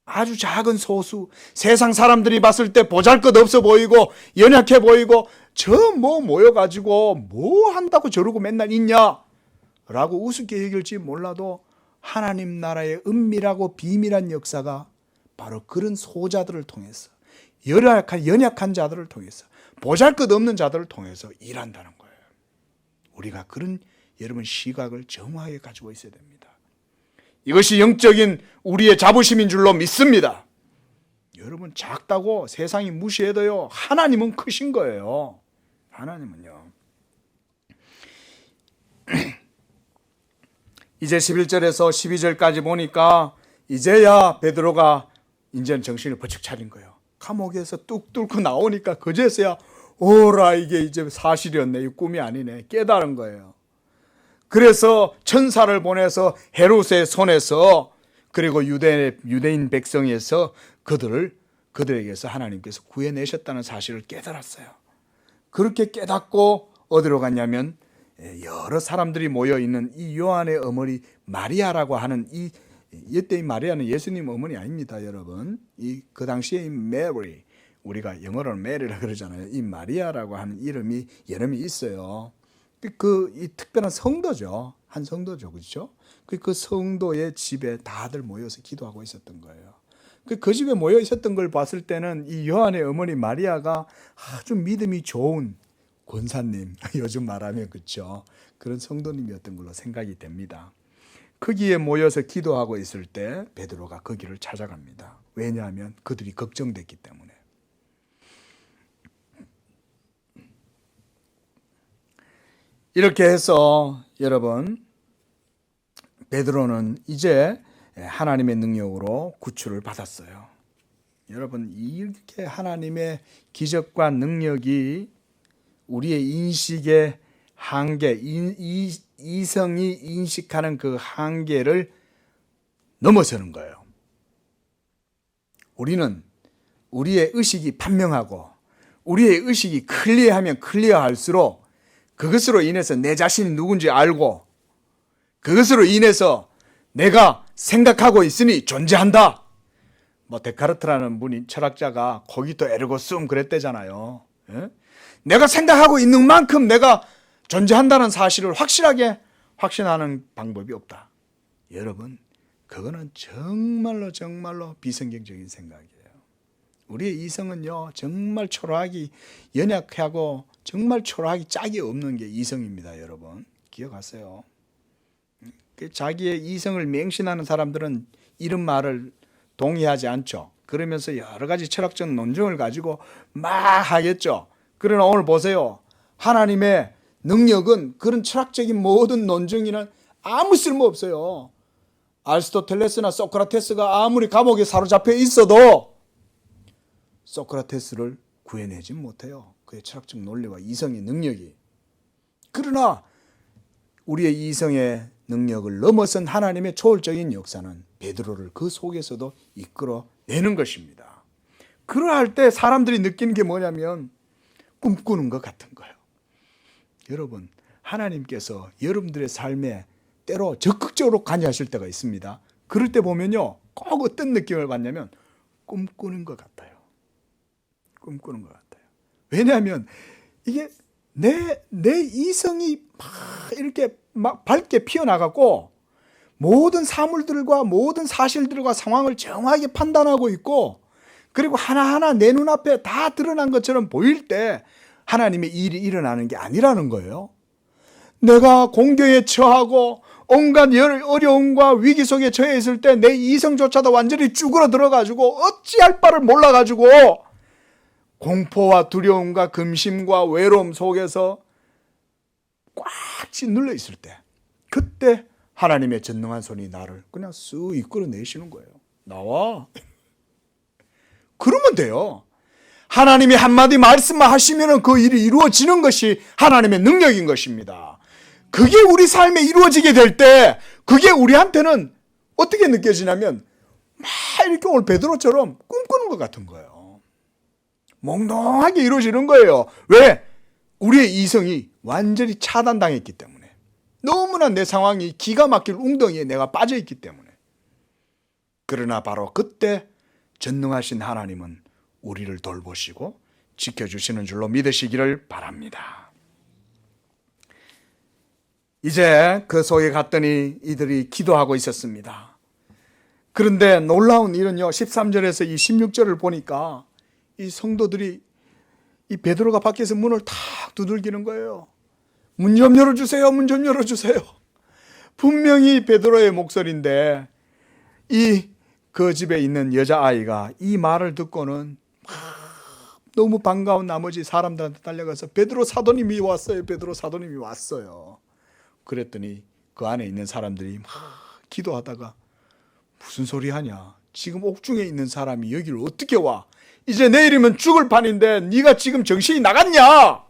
Speaker 1: 아주 작은 소수, 세상 사람들이 봤을 때 보잘것없어 보이고 연약해 보이고 저 모여가지고 뭐 한다고 저러고 맨날 있냐 라고 우습게 여길지 몰라도 하나님 나라의 은밀하고 비밀한 역사가 바로 그런 소자들을 통해서, 연약한 자들을 통해서, 보잘것없는 자들을 통해서 일한다는 거예요. 우리가 그런 여러분 시각을 정확하게 가지고 있어야 됩니다. 이것이 영적인 우리의 자부심인 줄로 믿습니다. 여러분 작다고 세상이 무시해도요, 하나님은 크신 거예요. 하나님은요. 이제 11절에서 12절까지 보니까 이제야 베드로가 이제는 정신을 번쩍 차린 거예요. 감옥에서 뚝 뚫고 나오니까 그제서야 오라, 이게 이제 사실이었네, 이 꿈이 아니네, 깨달은 거예요. 그래서 천사를 보내서 헤롯의 손에서, 그리고 유대인 백성에서 그들에게서 하나님께서 구해내셨다는 사실을 깨달았어요. 그렇게 깨닫고 어디로 갔냐면, 여러 사람들이 모여있는 이 요한의 어머니 마리아라고 하는, 이때 이 마리아는 예수님 어머니 아닙니다, 여러분. 그 당시에 이 메리, 우리가 영어로는 메리라 그러잖아요. 이 마리아라고 하는 이름이 여름이 있어요. 이 특별한 성도죠. 한 성도죠, 그렇죠? 그 성도의 집에 다들 모여서 기도하고 있었던 거예요. 그 집에 모여 있었던 걸 봤을 때는 이 요한의 어머니 마리아가 아주 믿음이 좋은 권사님, 요즘 말하면 그렇죠, 그런 성도님이었던 걸로 생각이 됩니다. 거기에 모여서 기도하고 있을 때 베드로가 거기를 찾아갑니다. 왜냐하면 그들이 걱정됐기 때문에. 이렇게 해서 여러분, 베드로는 이제 하나님의 능력으로 구출을 받았어요. 여러분, 이렇게 하나님의 기적과 능력이 우리의 인식의 한계, 이성이 인식하는 그 한계를 넘어서는 거예요. 우리는 우리의 의식이 판명하고 우리의 의식이 클리어하면 클리어할수록 그것으로 인해서 내 자신이 누군지 알고, 그것으로 인해서 내가 생각하고 있으니 존재한다. 데카르트라는 분이, 철학자가 코기토 에르고 숨 그랬대잖아요. 예? 내가 생각하고 있는 만큼 내가 존재한다는 사실을 확실하게 확신하는 방법이 없다. 여러분, 그거는 정말로 비성경적인 생각이에요. 우리의 이성은요, 정말 초라하기 연약하고 정말 초라하기 짝이 없는 게 이성입니다. 여러분, 기억하세요. 자기의 이성을 맹신하는 사람들은 이런 말을 동의하지 않죠. 그러면서 여러 가지 철학적 논증을 가지고 막 하겠죠. 그러나 오늘 보세요. 하나님의 능력은 그런 철학적인 모든 논증이나 아무 쓸모 없어요. 아리스토텔레스나 소크라테스가 아무리 감옥에 사로잡혀 있어도 소크라테스를 구해내지 못해요. 그의 철학적 논리와 이성의 능력이. 그러나 우리의 이성의 능력을 넘어선 하나님의 초월적인 역사는 베드로를 그 속에서도 이끌어내는 것입니다. 그러할 때 사람들이 느끼는 게 뭐냐면 꿈꾸는 것 같은 거예요. 여러분, 하나님께서 여러분들의 삶에 때로 적극적으로 관여하실 때가 있습니다. 그럴 때 보면요, 꼭 어떤 느낌을 받냐면 꿈꾸는 것 같아요. 꿈꾸는 것 같아요. 왜냐하면 이게 내 이성이 막 이렇게 막 밝게 피어나가고 모든 사물들과 모든 사실들과 상황을 정확하게 판단하고 있고, 그리고 하나하나 내 눈앞에 다 드러난 것처럼 보일 때 하나님의 일이 일어나는 게 아니라는 거예요. 내가 공경에 처하고 온갖 어려움과 위기 속에 처해 있을 때 내 이성조차도 완전히 쭈그러들어가지고 어찌할 바를 몰라가지고 공포와 두려움과 근심과 외로움 속에서 꽉 짓눌려 있을 때, 그때 하나님의 전능한 손이 나를 그냥 쓱 이끌어내시는 거예요. 나와. 그러면 돼요. 하나님이 한마디 말씀만 하시면 그 일이 이루어지는 것이 하나님의 능력인 것입니다. 그게 우리 삶에 이루어지게 될 때 그게 우리한테는 어떻게 느껴지냐면 막 이렇게 오늘 베드로처럼 꿈꾸는 것 같은 거예요. 몽롱하게 이루어지는 거예요. 왜? 우리의 이성이 완전히 차단당했기 때문에. 너무나 내 상황이 기가 막힐 웅덩이에 내가 빠져있기 때문에. 그러나 바로 그때 전능하신 하나님은 우리를 돌보시고 지켜주시는 줄로 믿으시기를 바랍니다. 이제 그 속에 갔더니 이들이 기도하고 있었습니다. 그런데 놀라운 일은요, 13절에서 이 16절을 보니까 이 성도들이 이 베드로가 밖에서 문을 탁 두들기는 거예요. 문 좀 열어주세요. 문 좀 열어주세요. 분명히 베드로의 목소리인데 그 집에 있는 여자아이가 이 말을 듣고는 너무 반가운 나머지 사람들한테 달려가서 베드로 사도님이 왔어요. 베드로 사도님이 왔어요. 그랬더니 그 안에 있는 사람들이 막 기도하다가 무슨 소리 하냐. 지금 옥중에 있는 사람이 여기를 어떻게 와. 이제 내일이면 죽을 판인데 네가 지금 정신이 나갔냐?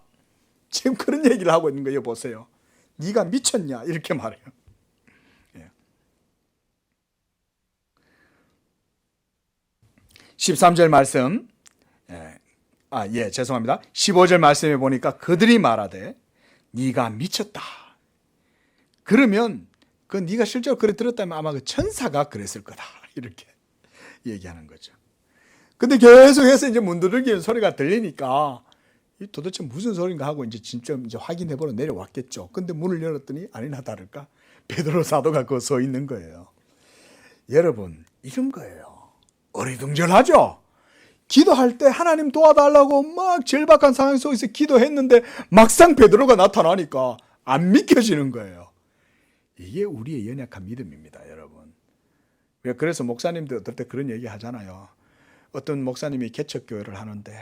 Speaker 1: 지금 그런 얘기를 하고 있는 거예요. 보세요. 네가 미쳤냐? 이렇게 말해요. 13절 말씀, 죄송합니다. 15절 말씀에 보니까 그들이 말하되 네가 미쳤다. 그러면 그 네가 실제로 그래 들었다면 아마 그 천사가 그랬을 거다. 이렇게 얘기하는 거죠. 근데 계속해서 이제 문 두들기는 소리가 들리니까 이 도대체 무슨 소린가 하고 이제 진짜 이제 확인해 보러 내려왔겠죠. 근데 문을 열었더니 아니나 다를까 베드로 사도가 그 서 있는 거예요. 여러분, 이런 거예요. 어리둥절하죠? 기도할 때 하나님 도와달라고 막 절박한 상황 속에서 기도했는데 막상 베드로가 나타나니까 안 믿겨지는 거예요. 이게 우리의 연약한 믿음입니다, 여러분. 그래서 목사님들 어떨 때 그런 얘기 하잖아요. 어떤 목사님이 개척교회를 하는데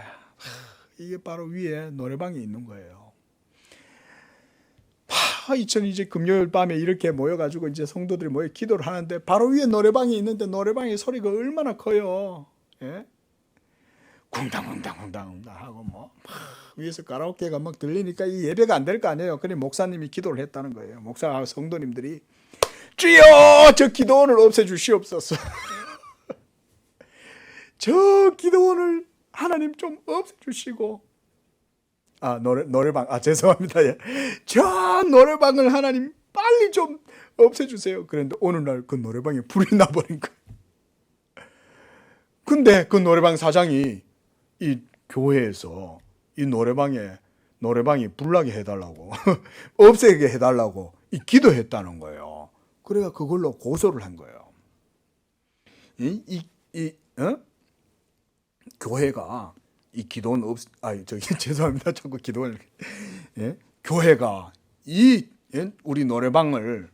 Speaker 1: 이게 바로 위에 노래방이 있는 거예요. 이제 금요일 밤에 이렇게 모여가지고 이제 성도들이 모여 기도를 하는데 바로 위에 노래방이 있는데 노래방의 소리가 얼마나 커요. 예? 쿵당쿵당쿵당 하고 막 위에서 카라오케가 막 들리니까 이 예배가 안 될 거 아니에요. 그래 목사님이 기도를 했다는 거예요. 목사와 성도님들이 주여 저 기도원을 없애주시옵소서. 저 기도원을 하나님 좀 없애주시고 노래방 죄송합니다. 예. 저 노래방을 하나님 빨리 좀 없애주세요. 그런데 어느 날 그 노래방에 불이 나버린 거예요. 근데 그 노래방 사장이 이 교회에서 이 노래방이 불나게 해달라고 없애게 해달라고 기도했다는 거예요. 그래가 그걸로 고소를 한 거예요. 교회가 이 기도원 죄송합니다. 자꾸 기도원 교회가 우리 노래방을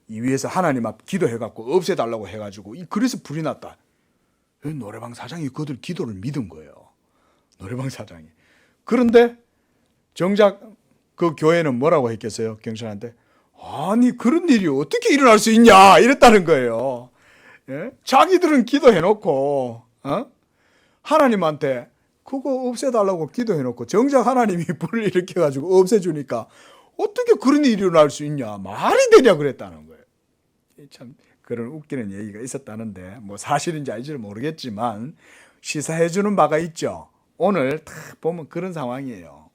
Speaker 1: 이 위에서 하나님 앞 기도해갖고 없애달라고 해가지고 그래서 불이 났다. 노래방 사장이 그들 기도를 믿은 거예요. 노래방 사장이. 그런데 정작 그 교회는 뭐라고 했겠어요? 경찰한테 아니 그런 일이 어떻게 일어날 수 있냐 이랬다는 거예요. 예? 자기들은 기도해놓고 하나님한테 그거 없애달라고 기도해놓고 정작 하나님이 불을 일으켜가지고 없애주니까 어떻게 그런 일이 일어날 수 있냐 말이 되냐 그랬다는 거예요. 참 그런 웃기는 얘기가 있었다는데 뭐 사실인지 아닌지는 모르겠지만 시사해주는 바가 있죠. 오늘 딱 보면 그런 상황이에요.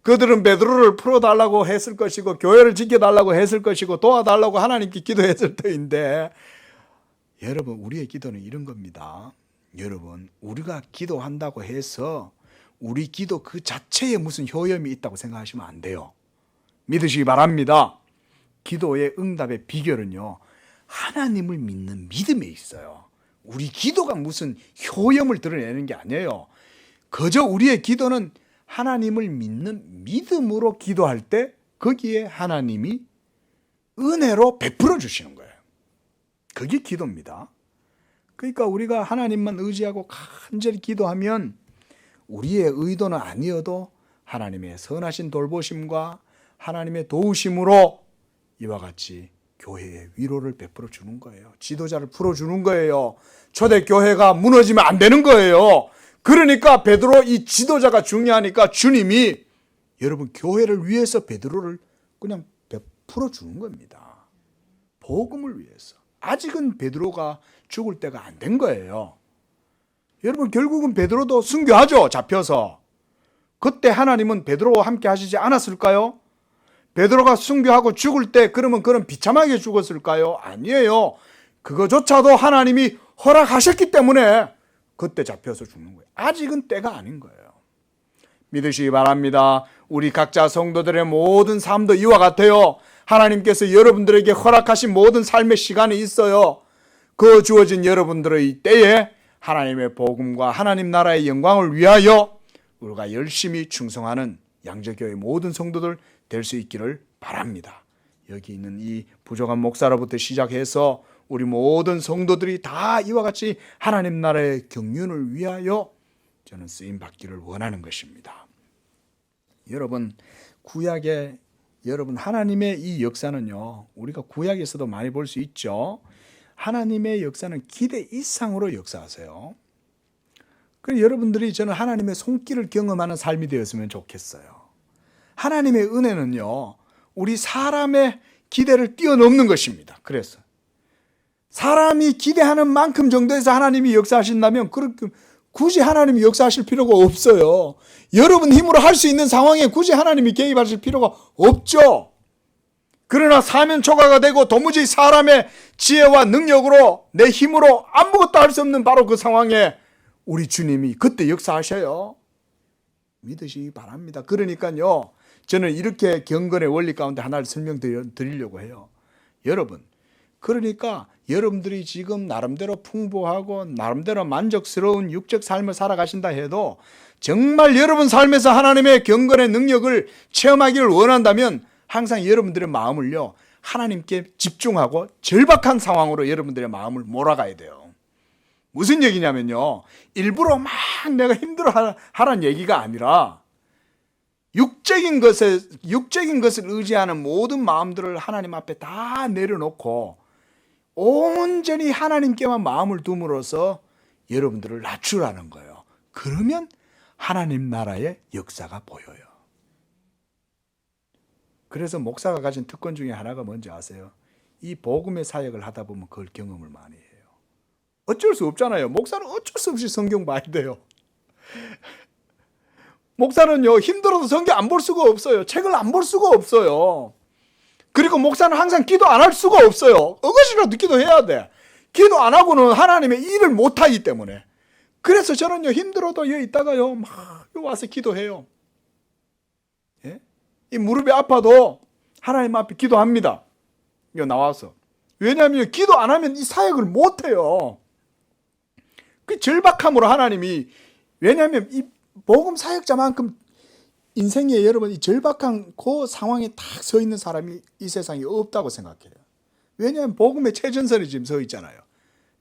Speaker 1: 그들은 베드로를 풀어달라고 했을 것이고 교회를 지켜달라고 했을 것이고 도와달라고 하나님께 기도했을 터인데 여러분 우리의 기도는 이런 겁니다. 여러분 우리가 기도한다고 해서 우리 기도 그 자체에 무슨 효염이 있다고 생각하시면 안 돼요. 믿으시기 바랍니다. 기도의 응답의 비결은요 하나님을 믿는 믿음에 있어요. 우리 기도가 무슨 효염을 드러내는 게 아니에요. 그저 우리의 기도는 하나님을 믿는 믿음으로 기도할 때 거기에 하나님이 은혜로 베풀어 주시는 거예요. 그게 기도입니다. 그러니까 우리가 하나님만 의지하고 간절히 기도하면 우리의 의도는 아니어도 하나님의 선하신 돌보심과 하나님의 도우심으로 이와 같이 교회에 위로를 베풀어 주는 거예요. 지도자를 풀어주는 거예요. 초대교회가 무너지면 안 되는 거예요. 그러니까 베드로 이 지도자가 중요하니까 주님이 여러분 교회를 위해서 베드로를 그냥 베풀어 주는 겁니다. 복음을 위해서. 아직은 베드로가 죽을 때가 안 된 거예요. 여러분 결국은 베드로도 순교하죠. 잡혀서. 그때 하나님은 베드로와 함께 하시지 않았을까요? 베드로가 순교하고 죽을 때 그러면 그는 비참하게 죽었을까요? 아니에요. 그거조차도 하나님이 허락하셨기 때문에 그때 잡혀서 죽는 거예요. 아직은 때가 아닌 거예요. 믿으시기 바랍니다. 우리 각자 성도들의 모든 삶도 이와 같아요. 하나님께서 여러분들에게 허락하신 모든 삶의 시간이 있어요. 그 주어진 여러분들의 때에 하나님의 복음과 하나님 나라의 영광을 위하여 우리가 열심히 충성하는 양재교회 모든 성도들 될 수 있기를 바랍니다. 여기 있는 이 부족한 목사로부터 시작해서 우리 모든 성도들이 다 이와 같이 하나님 나라의 경륜을 위하여 저는 쓰임 받기를 원하는 것입니다. 여러분 구약의 여러분 하나님의 이 역사는요 우리가 구약에서도 많이 볼 수 있죠. 하나님의 역사는 기대 이상으로 역사하세요. 그래서 여러분들이 저는 하나님의 손길을 경험하는 삶이 되었으면 좋겠어요. 하나님의 은혜는요, 우리 사람의 기대를 뛰어넘는 것입니다. 그래서 사람이 기대하는 만큼 정도에서 하나님이 역사하신다면 그렇게 굳이 하나님이 역사하실 필요가 없어요. 여러분 힘으로 할 수 있는 상황에 굳이 하나님이 개입하실 필요가 없죠. 그러나 사면 초과가 되고 도무지 사람의 지혜와 능력으로 내 힘으로 아무것도 할 수 없는 바로 그 상황에 우리 주님이 그때 역사하셔요. 믿으시기 바랍니다. 그러니까요, 저는 이렇게 경건의 원리 가운데 하나를 설명드리려고 해요. 여러분, 그러니까 여러분들이 지금 나름대로 풍부하고 나름대로 만족스러운 육적 삶을 살아가신다 해도 정말 여러분 삶에서 하나님의 경건의 능력을 체험하기를 원한다면 항상 여러분들의 마음을요, 하나님께 집중하고 절박한 상황으로 여러분들의 마음을 몰아가야 돼요. 무슨 얘기냐면요, 일부러 막 내가 힘들어 하라는 얘기가 아니라 육적인 것을 의지하는 모든 마음들을 하나님 앞에 다 내려놓고 온전히 하나님께만 마음을 둠으로써 여러분들을 낮추라는 거예요. 그러면 하나님 나라의 역사가 보여요. 그래서 목사가 가진 특권 중에 하나가 뭔지 아세요? 이 복음의 사역을 하다 보면 그걸 경험을 많이 해요. 어쩔 수 없잖아요. 목사는 어쩔 수 없이 성경 봐야 돼요. 목사는요, 힘들어도 성경 안 볼 수가 없어요. 책을 안 볼 수가 없어요. 그리고 목사는 항상 기도 안 할 수가 없어요. 어거지라도 기도해야 돼. 기도 안 하고는 하나님의 일을 못 하기 때문에. 그래서 저는요, 힘들어도 여기 있다가요, 막 와서 기도해요. 예? 이 무릎이 아파도 하나님 앞에 기도합니다. 이거 나와서. 왜냐하면 기도 안 하면 이 사역을 못 해요. 그 절박함으로 하나님이, 왜냐하면 이 복음 사역자만큼 인생에 여러분 이 절박한 그 상황에 딱 서 있는 사람이 이 세상에 없다고 생각해요. 왜냐하면 복음의 최전선에 지금 서 있잖아요.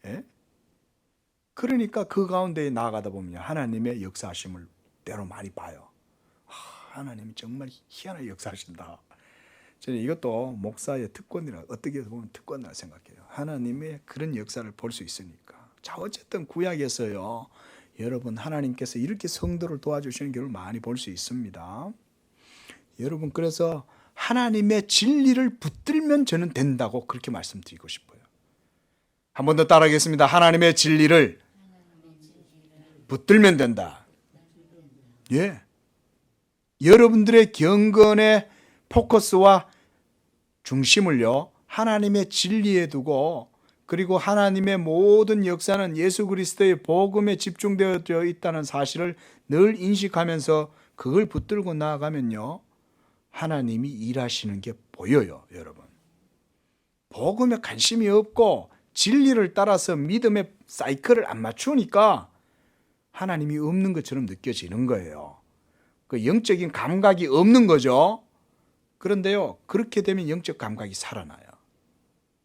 Speaker 1: 예? 그러니까 그 가운데 나아가다 보면 하나님의 역사하심을 때로 많이 봐요. 하나님이 정말 희한하게 역사하신다. 저는 이것도 목사의 특권이라, 어떻게 보면 특권이라 생각해요. 하나님의 그런 역사를 볼 수 있으니까. 자, 어쨌든 구약에서요, 여러분 하나님께서 이렇게 성도를 도와주시는 경우를 많이 볼 수 있습니다. 여러분, 그래서 하나님의 진리를 붙들면 저는 된다고 그렇게 말씀드리고 싶어요. 한 번 더 따라하겠습니다. 하나님의 진리를 붙들면 된다. 예. 여러분들의 경건의 포커스와 중심을요, 하나님의 진리에 두고, 그리고 하나님의 모든 역사는 예수 그리스도의 복음에 집중되어 있다는 사실을 늘 인식하면서 그걸 붙들고 나아가면요, 하나님이 일하시는 게 보여요, 여러분. 복음에 관심이 없고 진리를 따라서 믿음의 사이클을 안 맞추니까 하나님이 없는 것처럼 느껴지는 거예요. 그 영적인 감각이 없는 거죠. 그런데요, 그렇게 되면 영적 감각이 살아나요.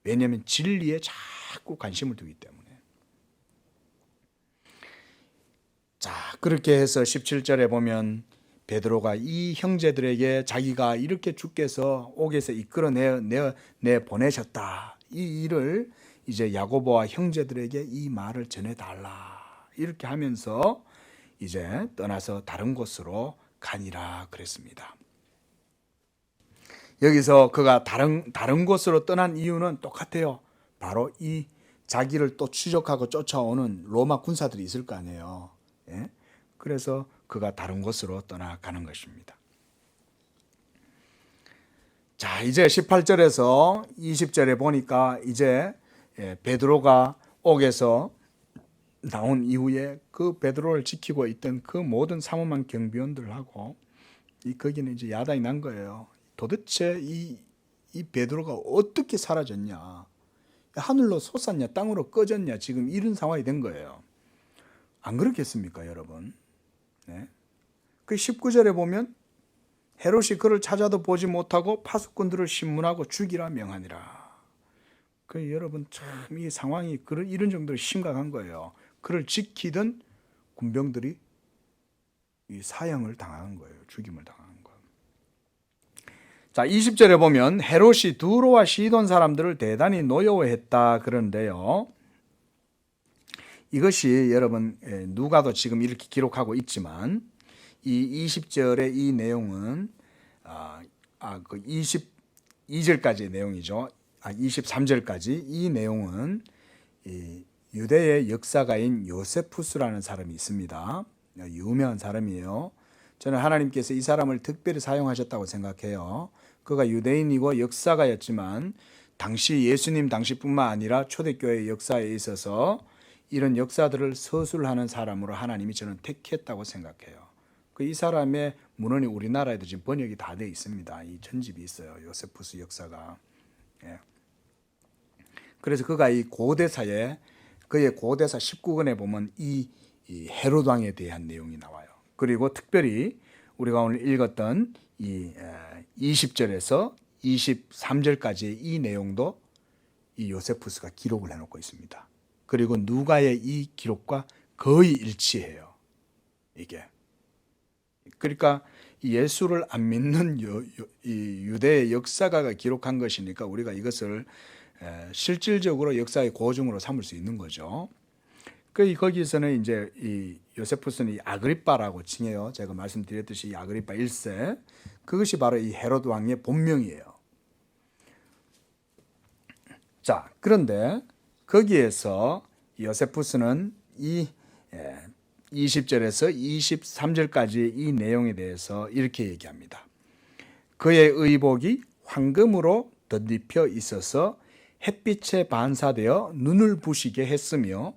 Speaker 1: 왜냐하면 진리에 자꾸 관심을 두기 때문에. 자, 그렇게 해서 17절에 보면 베드로가 이 형제들에게 자기가 이렇게 주께서 옥에서 이끌어내 보내셨다, 이 일을 이제 야고보와 형제들에게 이 말을 전해달라, 이렇게 하면서 이제 떠나서 다른 곳으로 가니라 그랬습니다. 여기서 그가 다른 곳으로 떠난 이유는 똑같아요. 바로 이 자기를 또 추적하고 쫓아오는 로마 군사들이 있을 거 아니에요. 예? 그래서 그가 다른 곳으로 떠나가는 것입니다. 자, 이제 18절에서 20절에 보니까 이제 베드로가 옥에서 나온 이후에 그 베드로를 지키고 있던 그 모든 삼엄한 경비원들하고 거기는 이제 야단이 난 거예요. 도대체 이 베드로가 어떻게 사라졌냐, 하늘로 솟았냐, 땅으로 꺼졌냐, 지금 이런 상황이 된 거예요. 안 그렇겠습니까, 여러분? 네. 그 19절에 보면 헤롯이 그를 찾아도 보지 못하고 파수꾼들을 신문하고 죽이라 명하니라. 그 여러분, 참 이 상황이 이런 정도로 심각한 거예요. 그를 지키던 군병들이 이 사형을 당한 거예요. 죽임을 당한 거예요. 자, 20절에 보면 헤롯이 두로와 시돈 사람들을 대단히 노여워했다 그러는데요, 이것이 여러분 누가도 지금 이렇게 기록하고 있지만 이 20절의 이 내용은 그 22절까지의 내용이죠. 23절까지 이 내용은 이 유대의 역사가인 요세푸스라는 사람이 있습니다. 유명한 사람이에요. 저는 하나님께서 이 사람을 특별히 사용하셨다고 생각해요. 그가 유대인이고 역사가였지만 당시 예수님 당시뿐만 아니라 초대교회 역사에 있어서 이런 역사들을 서술하는 사람으로 하나님이 저는 택했다고 생각해요. 이 사람의 문헌이 우리나라에도 지금 번역이 다 되어 있습니다. 이 전집이 있어요. 요세푸스 역사가. 예. 그래서 그가 이 고대사에 그의 고대사 19권에 보면 이 헤롯 왕에 대한 내용이 나와요. 그리고 특별히 우리가 오늘 읽었던 이 20절에서 23절까지의 이 내용도 이 요세푸스가 기록을 해놓고 있습니다. 그리고 누가의 이 기록과 거의 일치해요. 이게. 그러니까 예수를 안 믿는 이 유대의 역사가가 기록한 것이니까 우리가 이것을 실질적으로 역사의 고증으로 삼을 수 있는 거죠. 거기서는 이제 이 요세푸스는 이 아그리빠라고 칭해요. 제가 말씀드렸듯이 이 아그리빠 1세 그것이 바로 이 헤롯 왕의 본명이에요. 자, 그런데 거기에서 요세푸스는 이 20절에서 23절까지 이 내용에 대해서 이렇게 얘기합니다. 그의 의복이 황금으로 덧입혀 있어서 햇빛에 반사되어 눈을 부시게 했으며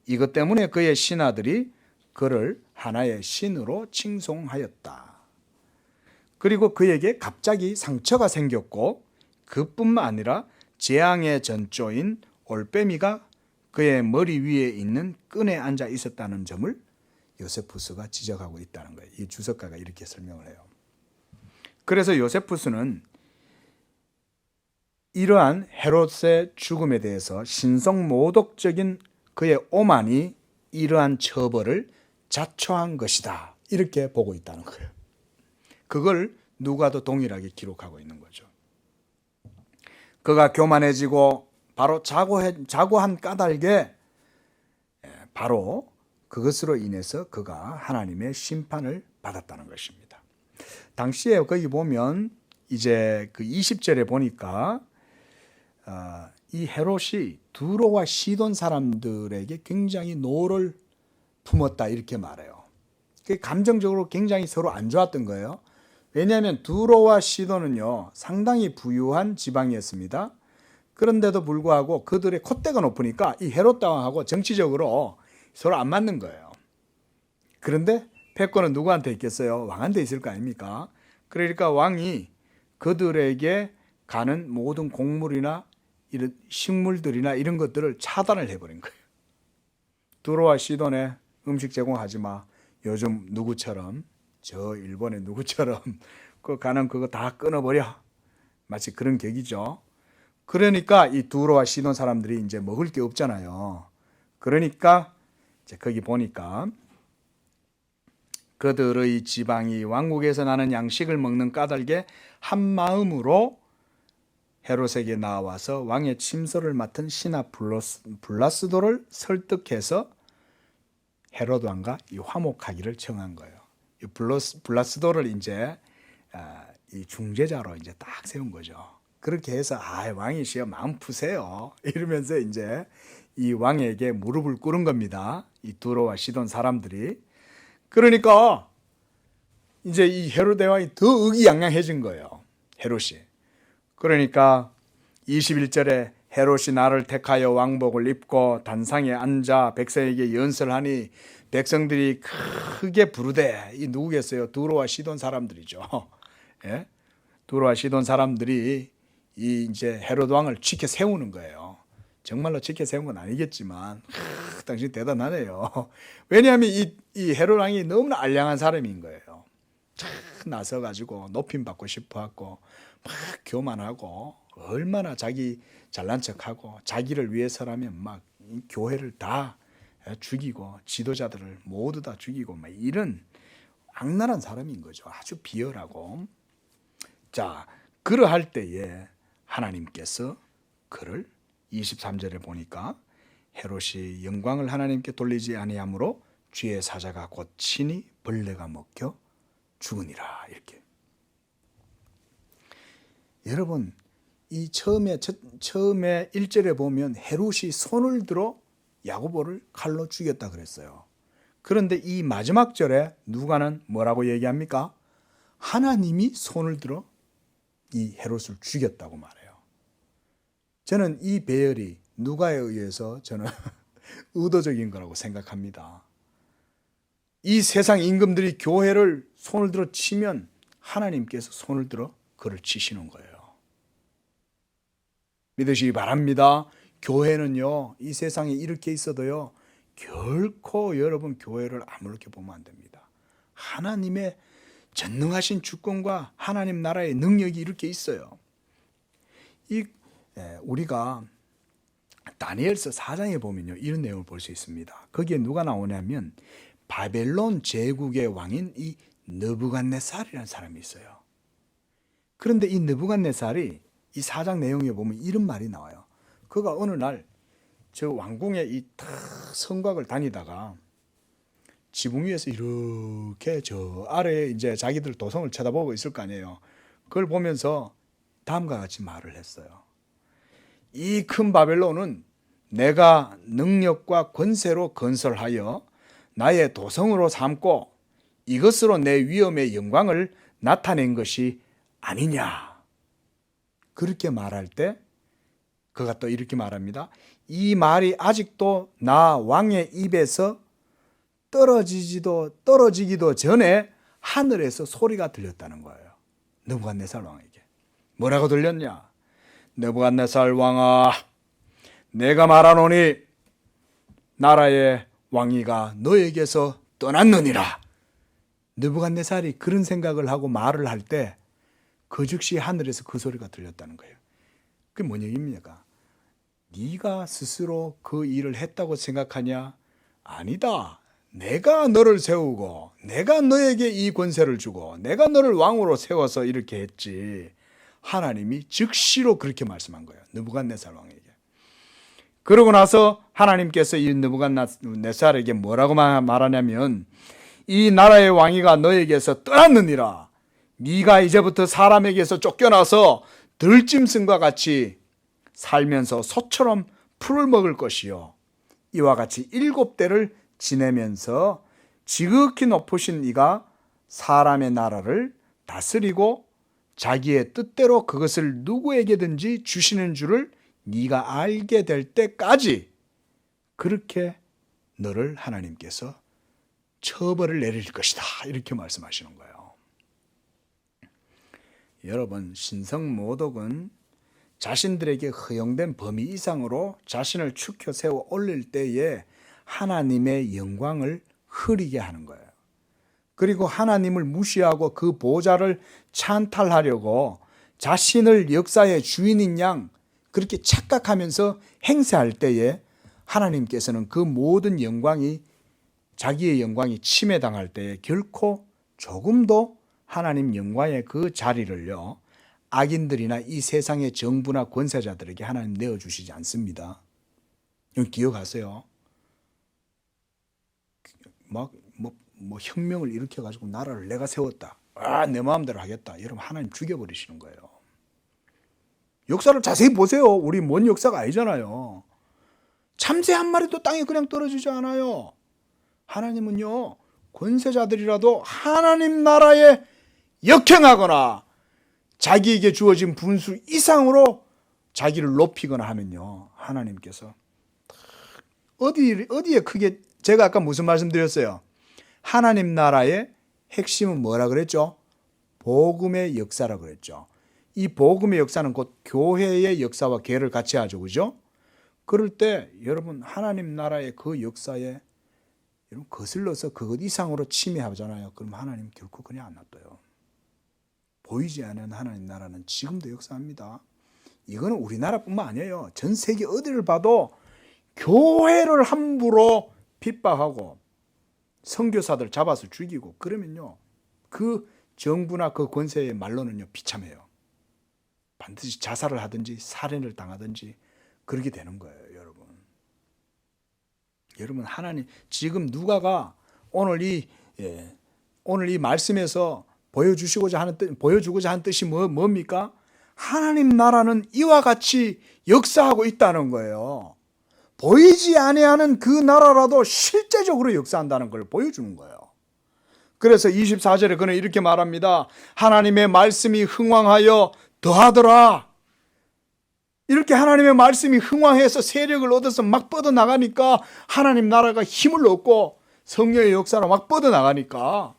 Speaker 1: 이것 때문에 그의 신하들이 그를 하나의 신으로 칭송하였다. 그리고 그에게 갑자기 상처가 생겼고 그뿐만 아니라 재앙의 전조인 올빼미가 그의 머리 위에 있는 끈에 앉아 있었다는 점을 요세푸스가 지적하고 있다는 거예요. 이 주석가가 이렇게 설명을 해요. 그래서 요세푸스는 이러한 헤롯의 죽음에 대해서 신성모독적인 그의 오만이 이러한 처벌을 자초한 것이다. 이렇게 보고 있다는 거예요. 그걸 누가도 동일하게 기록하고 있는 거죠. 그가 교만해지고 바로 자고한 까닭에 바로 그것으로 인해서 그가 하나님의 심판을 받았다는 것입니다. 당시에 거기 보면 이제 그 20절에 보니까 이 헤롯이 두로와 시돈 사람들에게 굉장히 노를 품었다 이렇게 말해요. 감정적으로 굉장히 서로 안 좋았던 거예요. 왜냐하면 두로와 시돈은요 상당히 부유한 지방이었습니다. 그런데도 불구하고 그들의 콧대가 높으니까 이 헤롯 왕하고 정치적으로 서로 안 맞는 거예요. 그런데 패권은 누구한테 있겠어요? 왕한테 있을 거 아닙니까? 그러니까 왕이 그들에게 가는 모든 곡물이나 이런 식물들이나 이런 것들을 차단을 해버린 거예요. 두로와 시돈에 음식 제공하지 마. 요즘 누구처럼 저 일본의 누구처럼 그 가는 그거 다 끊어버려. 마치 그런 격이죠. 그러니까 이 두로와 시돈 사람들이 이제 먹을 게 없잖아요. 그러니까 이제 거기 보니까 그들의 지방이 왕국에서 나는 양식을 먹는 까닭에 한 마음으로 헤롯에게 나와서 왕의 침소를 맡은 신하 블라스도를 설득해서 헤롯 왕과 이 화목하기를 청한 거예요. 이 블라스도를 이제 이 중재자로 이제 딱 세운 거죠. 그렇게 해서 왕이시여 마음 푸세요 이러면서 이제 이 왕에게 무릎을 꿇은 겁니다. 이 두로와 시돈 사람들이. 그러니까 이제 이 헤롯 대왕이 더 의기양양해진 거예요. 헤롯이. 그러니까 21절에 헤롯이 나를 택하여 왕복을 입고 단상에 앉아 백성에게 연설하니 백성들이 크게 부르되 이 누구겠어요? 두로와 시돈 사람들이죠. 예? 두로와 시돈 사람들이 이 이제 헤롯 왕을 지켜 세우는 거예요. 정말로 지켜 세운 건 아니겠지만 당신 대단하네요. 왜냐하면 이 헤롯 왕이 너무나 알량한 사람인 거예요. 나서 가지고 높임 받고 싶어 하고 막 교만하고 얼마나 자기 잘난 척하고 자기를 위해서라면 막 교회를 다 죽이고 지도자들을 모두 다 죽이고 막 이런 악랄한 사람인 거죠. 아주 비열하고. 자, 그러할 때에 하나님께서 그를 23절에 보니까 헤롯이 영광을 하나님께 돌리지 아니하므로 주의 사자가 곧 친히 벌레가 먹혀 죽으니라. 이렇게. 여러분, 이 처음에 1절에 보면 헤롯이 손을 들어 야고보를 칼로 죽였다 그랬어요. 그런데 이 마지막 절에 누가는 뭐라고 얘기합니까? 하나님이 손을 들어 이 헤롯을 죽였다고 말해요. 저는 이 배열이 누가에 의해서 저는 의도적인 거라고 생각합니다. 이 세상 임금들이 교회를 손을 들어 치면 하나님께서 손을 들어 그를 치시는 거예요. 믿으시기 바랍니다. 교회는요, 이 세상에 이렇게 있어도요, 결코 여러분 교회를 아무렇게 보면 안 됩니다. 하나님의 전능하신 주권과 하나님 나라의 능력이 이렇게 있어요. 우리가 다니엘서 4장에 보면요, 이런 내용을 볼 수 있습니다. 거기에 누가 나오냐면 바벨론 제국의 왕인 이 느부갓네살이라는 사람이 있어요. 그런데 이 느부갓네살이 이 4장 내용에 보면 이런 말이 나와요. 그가 어느 날 저 왕궁의 이 성곽을 다니다가 지붕 위에서 이렇게 저 아래에 이제 자기들 도성을 쳐다보고 있을 거 아니에요. 그걸 보면서 다음과 같이 말을 했어요. 이 큰 바벨론은 내가 능력과 권세로 건설하여 나의 도성으로 삼고 이것으로 내 위엄의 영광을 나타낸 것이 아니냐. 그렇게 말할 때 그가 또 이렇게 말합니다. 이 말이 아직도 나 왕의 입에서 떨어지기도 전에 하늘에서 소리가 들렸다는 거예요. 느부갓네살 왕에게. 뭐라고 들렸냐? 느부갓네살 왕아, 내가 말하노니 나라의 왕위가 너에게서 떠났느니라. 느부갓네살이 그런 생각을 하고 말을 할 때 그 즉시 하늘에서 그 소리가 들렸다는 거예요. 그게 뭔 얘기입니까? 네가 스스로 그 일을 했다고 생각하냐? 아니다. 내가 너를 세우고 내가 너에게 이 권세를 주고 내가 너를 왕으로 세워서 이렇게 했지. 하나님이 즉시로 그렇게 말씀한 거예요. 느부갓네살 왕에게. 그러고 나서 하나님께서 이 느부갓네살에게 뭐라고 말하냐면 이 나라의 왕위가 너에게서 떠났느니라. 네가 이제부터 사람에게서 쫓겨나서 들짐승과 같이 살면서 소처럼 풀을 먹을 것이요. 이와 같이 7대를 지내면서 지극히 높으신 이가 사람의 나라를 다스리고 자기의 뜻대로 그것을 누구에게든지 주시는 줄을 네가 알게 될 때까지 그렇게 너를 하나님께서 처벌을 내릴 것이다. 이렇게 말씀하시는 거예요. 여러분, 신성모독은 자신들에게 허용된 범위 이상으로 자신을 축혀 세워 올릴 때에 하나님의 영광을 흐리게 하는 거예요. 그리고 하나님을 무시하고 그 보좌를 찬탈하려고 자신을 역사의 주인인 양 그렇게 착각하면서 행세할 때에 하나님께서는 그 모든 영광이 자기의 영광이 침해당할 때에 결코 조금도 하나님 영광의 그 자리를요 악인들이나 이 세상의 정부나 권세자들에게 하나님 내어주시지 않습니다. 이건 기억하세요. 뭐 혁명을 일으켜가지고 나라를 내가 세웠다. 내 마음대로 하겠다. 여러분 하나님 죽여버리시는 거예요. 역사를 자세히 보세요. 우리 먼 역사가 아니잖아요. 참새 한 마리도 땅에 그냥 떨어지지 않아요. 하나님은요 권세자들이라도 하나님 나라에 역행하거나 자기에게 주어진 분수 이상으로 자기를 높이거나 하면요 하나님께서 어디에 크게 제가 아까 무슨 말씀드렸어요? 하나님 나라의 핵심은 뭐라 그랬죠? 복음의 역사라 그랬죠. 이 복음의 역사는 곧 교회의 역사와 계를 같이 하죠. 그죠? 그럴 때 여러분 하나님 나라의 그 역사에 여러분 거슬러서 그것 이상으로 침해하잖아요. 그럼 하나님 결코 그냥 안 놔둬요. 보이지 않는 하나님 나라는 지금도 역사합니다. 이거는 우리나라뿐만 아니에요. 전 세계 어디를 봐도 교회를 함부로 핍박하고 선교사들 잡아서 죽이고 그러면요 그 정부나 그 권세의 말로는요 비참해요. 반드시 자살을 하든지 살인을 당하든지 그렇게 되는 거예요. 여러분 여러분, 하나님 지금 누가가 오늘 이 말씀에서 보여주고자 하는 뜻이 뭡니까? 하나님 나라는 이와 같이 역사하고 있다는 거예요. 보이지 아니하는 그 나라라도 실제적으로 역사한다는 걸 보여주는 거예요. 그래서 24절에 그는 이렇게 말합니다. 하나님의 말씀이 흥왕하여 더하더라. 이렇게 하나님의 말씀이 흥왕해서 세력을 얻어서 막 뻗어나가니까 하나님 나라가 힘을 얻고 성령의 역사로 막 뻗어나가니까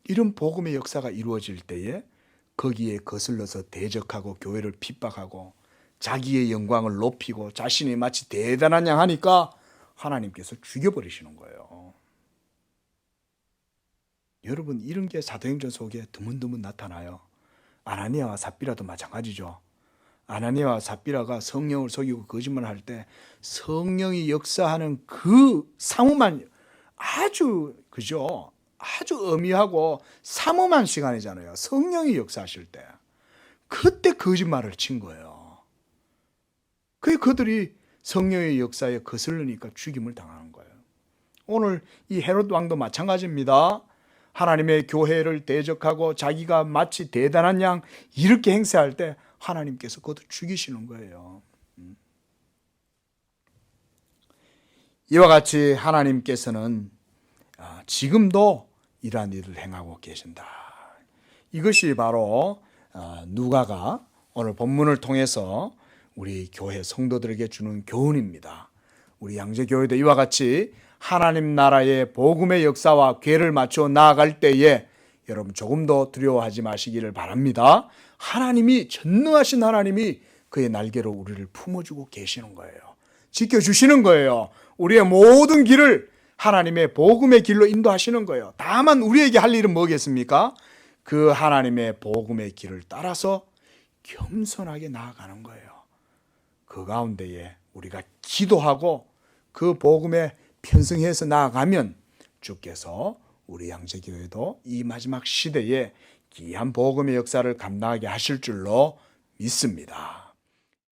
Speaker 1: 이런 복음의 역사가 이루어질 때에 거기에 거슬러서 대적하고 교회를 핍박하고 자기의 영광을 높이고 자신이 마치 대단한 양 하니까 하나님께서 죽여버리시는 거예요. 여러분, 이런 게 사도행전 속에 드문드문 나타나요. 아나니아와 삽비라도 마찬가지죠. 아나니아와 삽비라가 성령을 속이고 거짓말을 할 때 성령이 역사하는 그 사모만 아주 엄미하고 사모만 시간이잖아요. 성령이 역사하실 때 그때 거짓말을 친 거예요. 그들이 성령의 역사에 거슬르니까 죽임을 당하는 거예요. 오늘 이 헤롯 왕도 마찬가지입니다. 하나님의 교회를 대적하고 자기가 마치 대단한 양 이렇게 행세할 때 하나님께서 그것도 죽이시는 거예요. 이와 같이 하나님께서는 지금도 이러한 일을 행하고 계신다. 이것이 바로 누가가 오늘 본문을 통해서 우리 교회 성도들에게 주는 교훈입니다. 우리 양재교회도 이와 같이 하나님 나라의 복음의 역사와 궤를 맞춰 나아갈 때에 여러분 조금 더 두려워하지 마시기를 바랍니다. 하나님이, 전능하신 하나님이 그의 날개로 우리를 품어주고 계시는 거예요. 지켜주시는 거예요. 우리의 모든 길을 하나님의 복음의 길로 인도하시는 거예요. 다만 우리에게 할 일은 뭐겠습니까? 그 하나님의 복음의 길을 따라서 겸손하게 나아가는 거예요. 그 가운데에 우리가 기도하고 그 복음에 편승해서 나아가면 주께서 우리 양재교회도 이 마지막 시대에 귀한 복음의 역사를 감당하게 하실 줄로 믿습니다.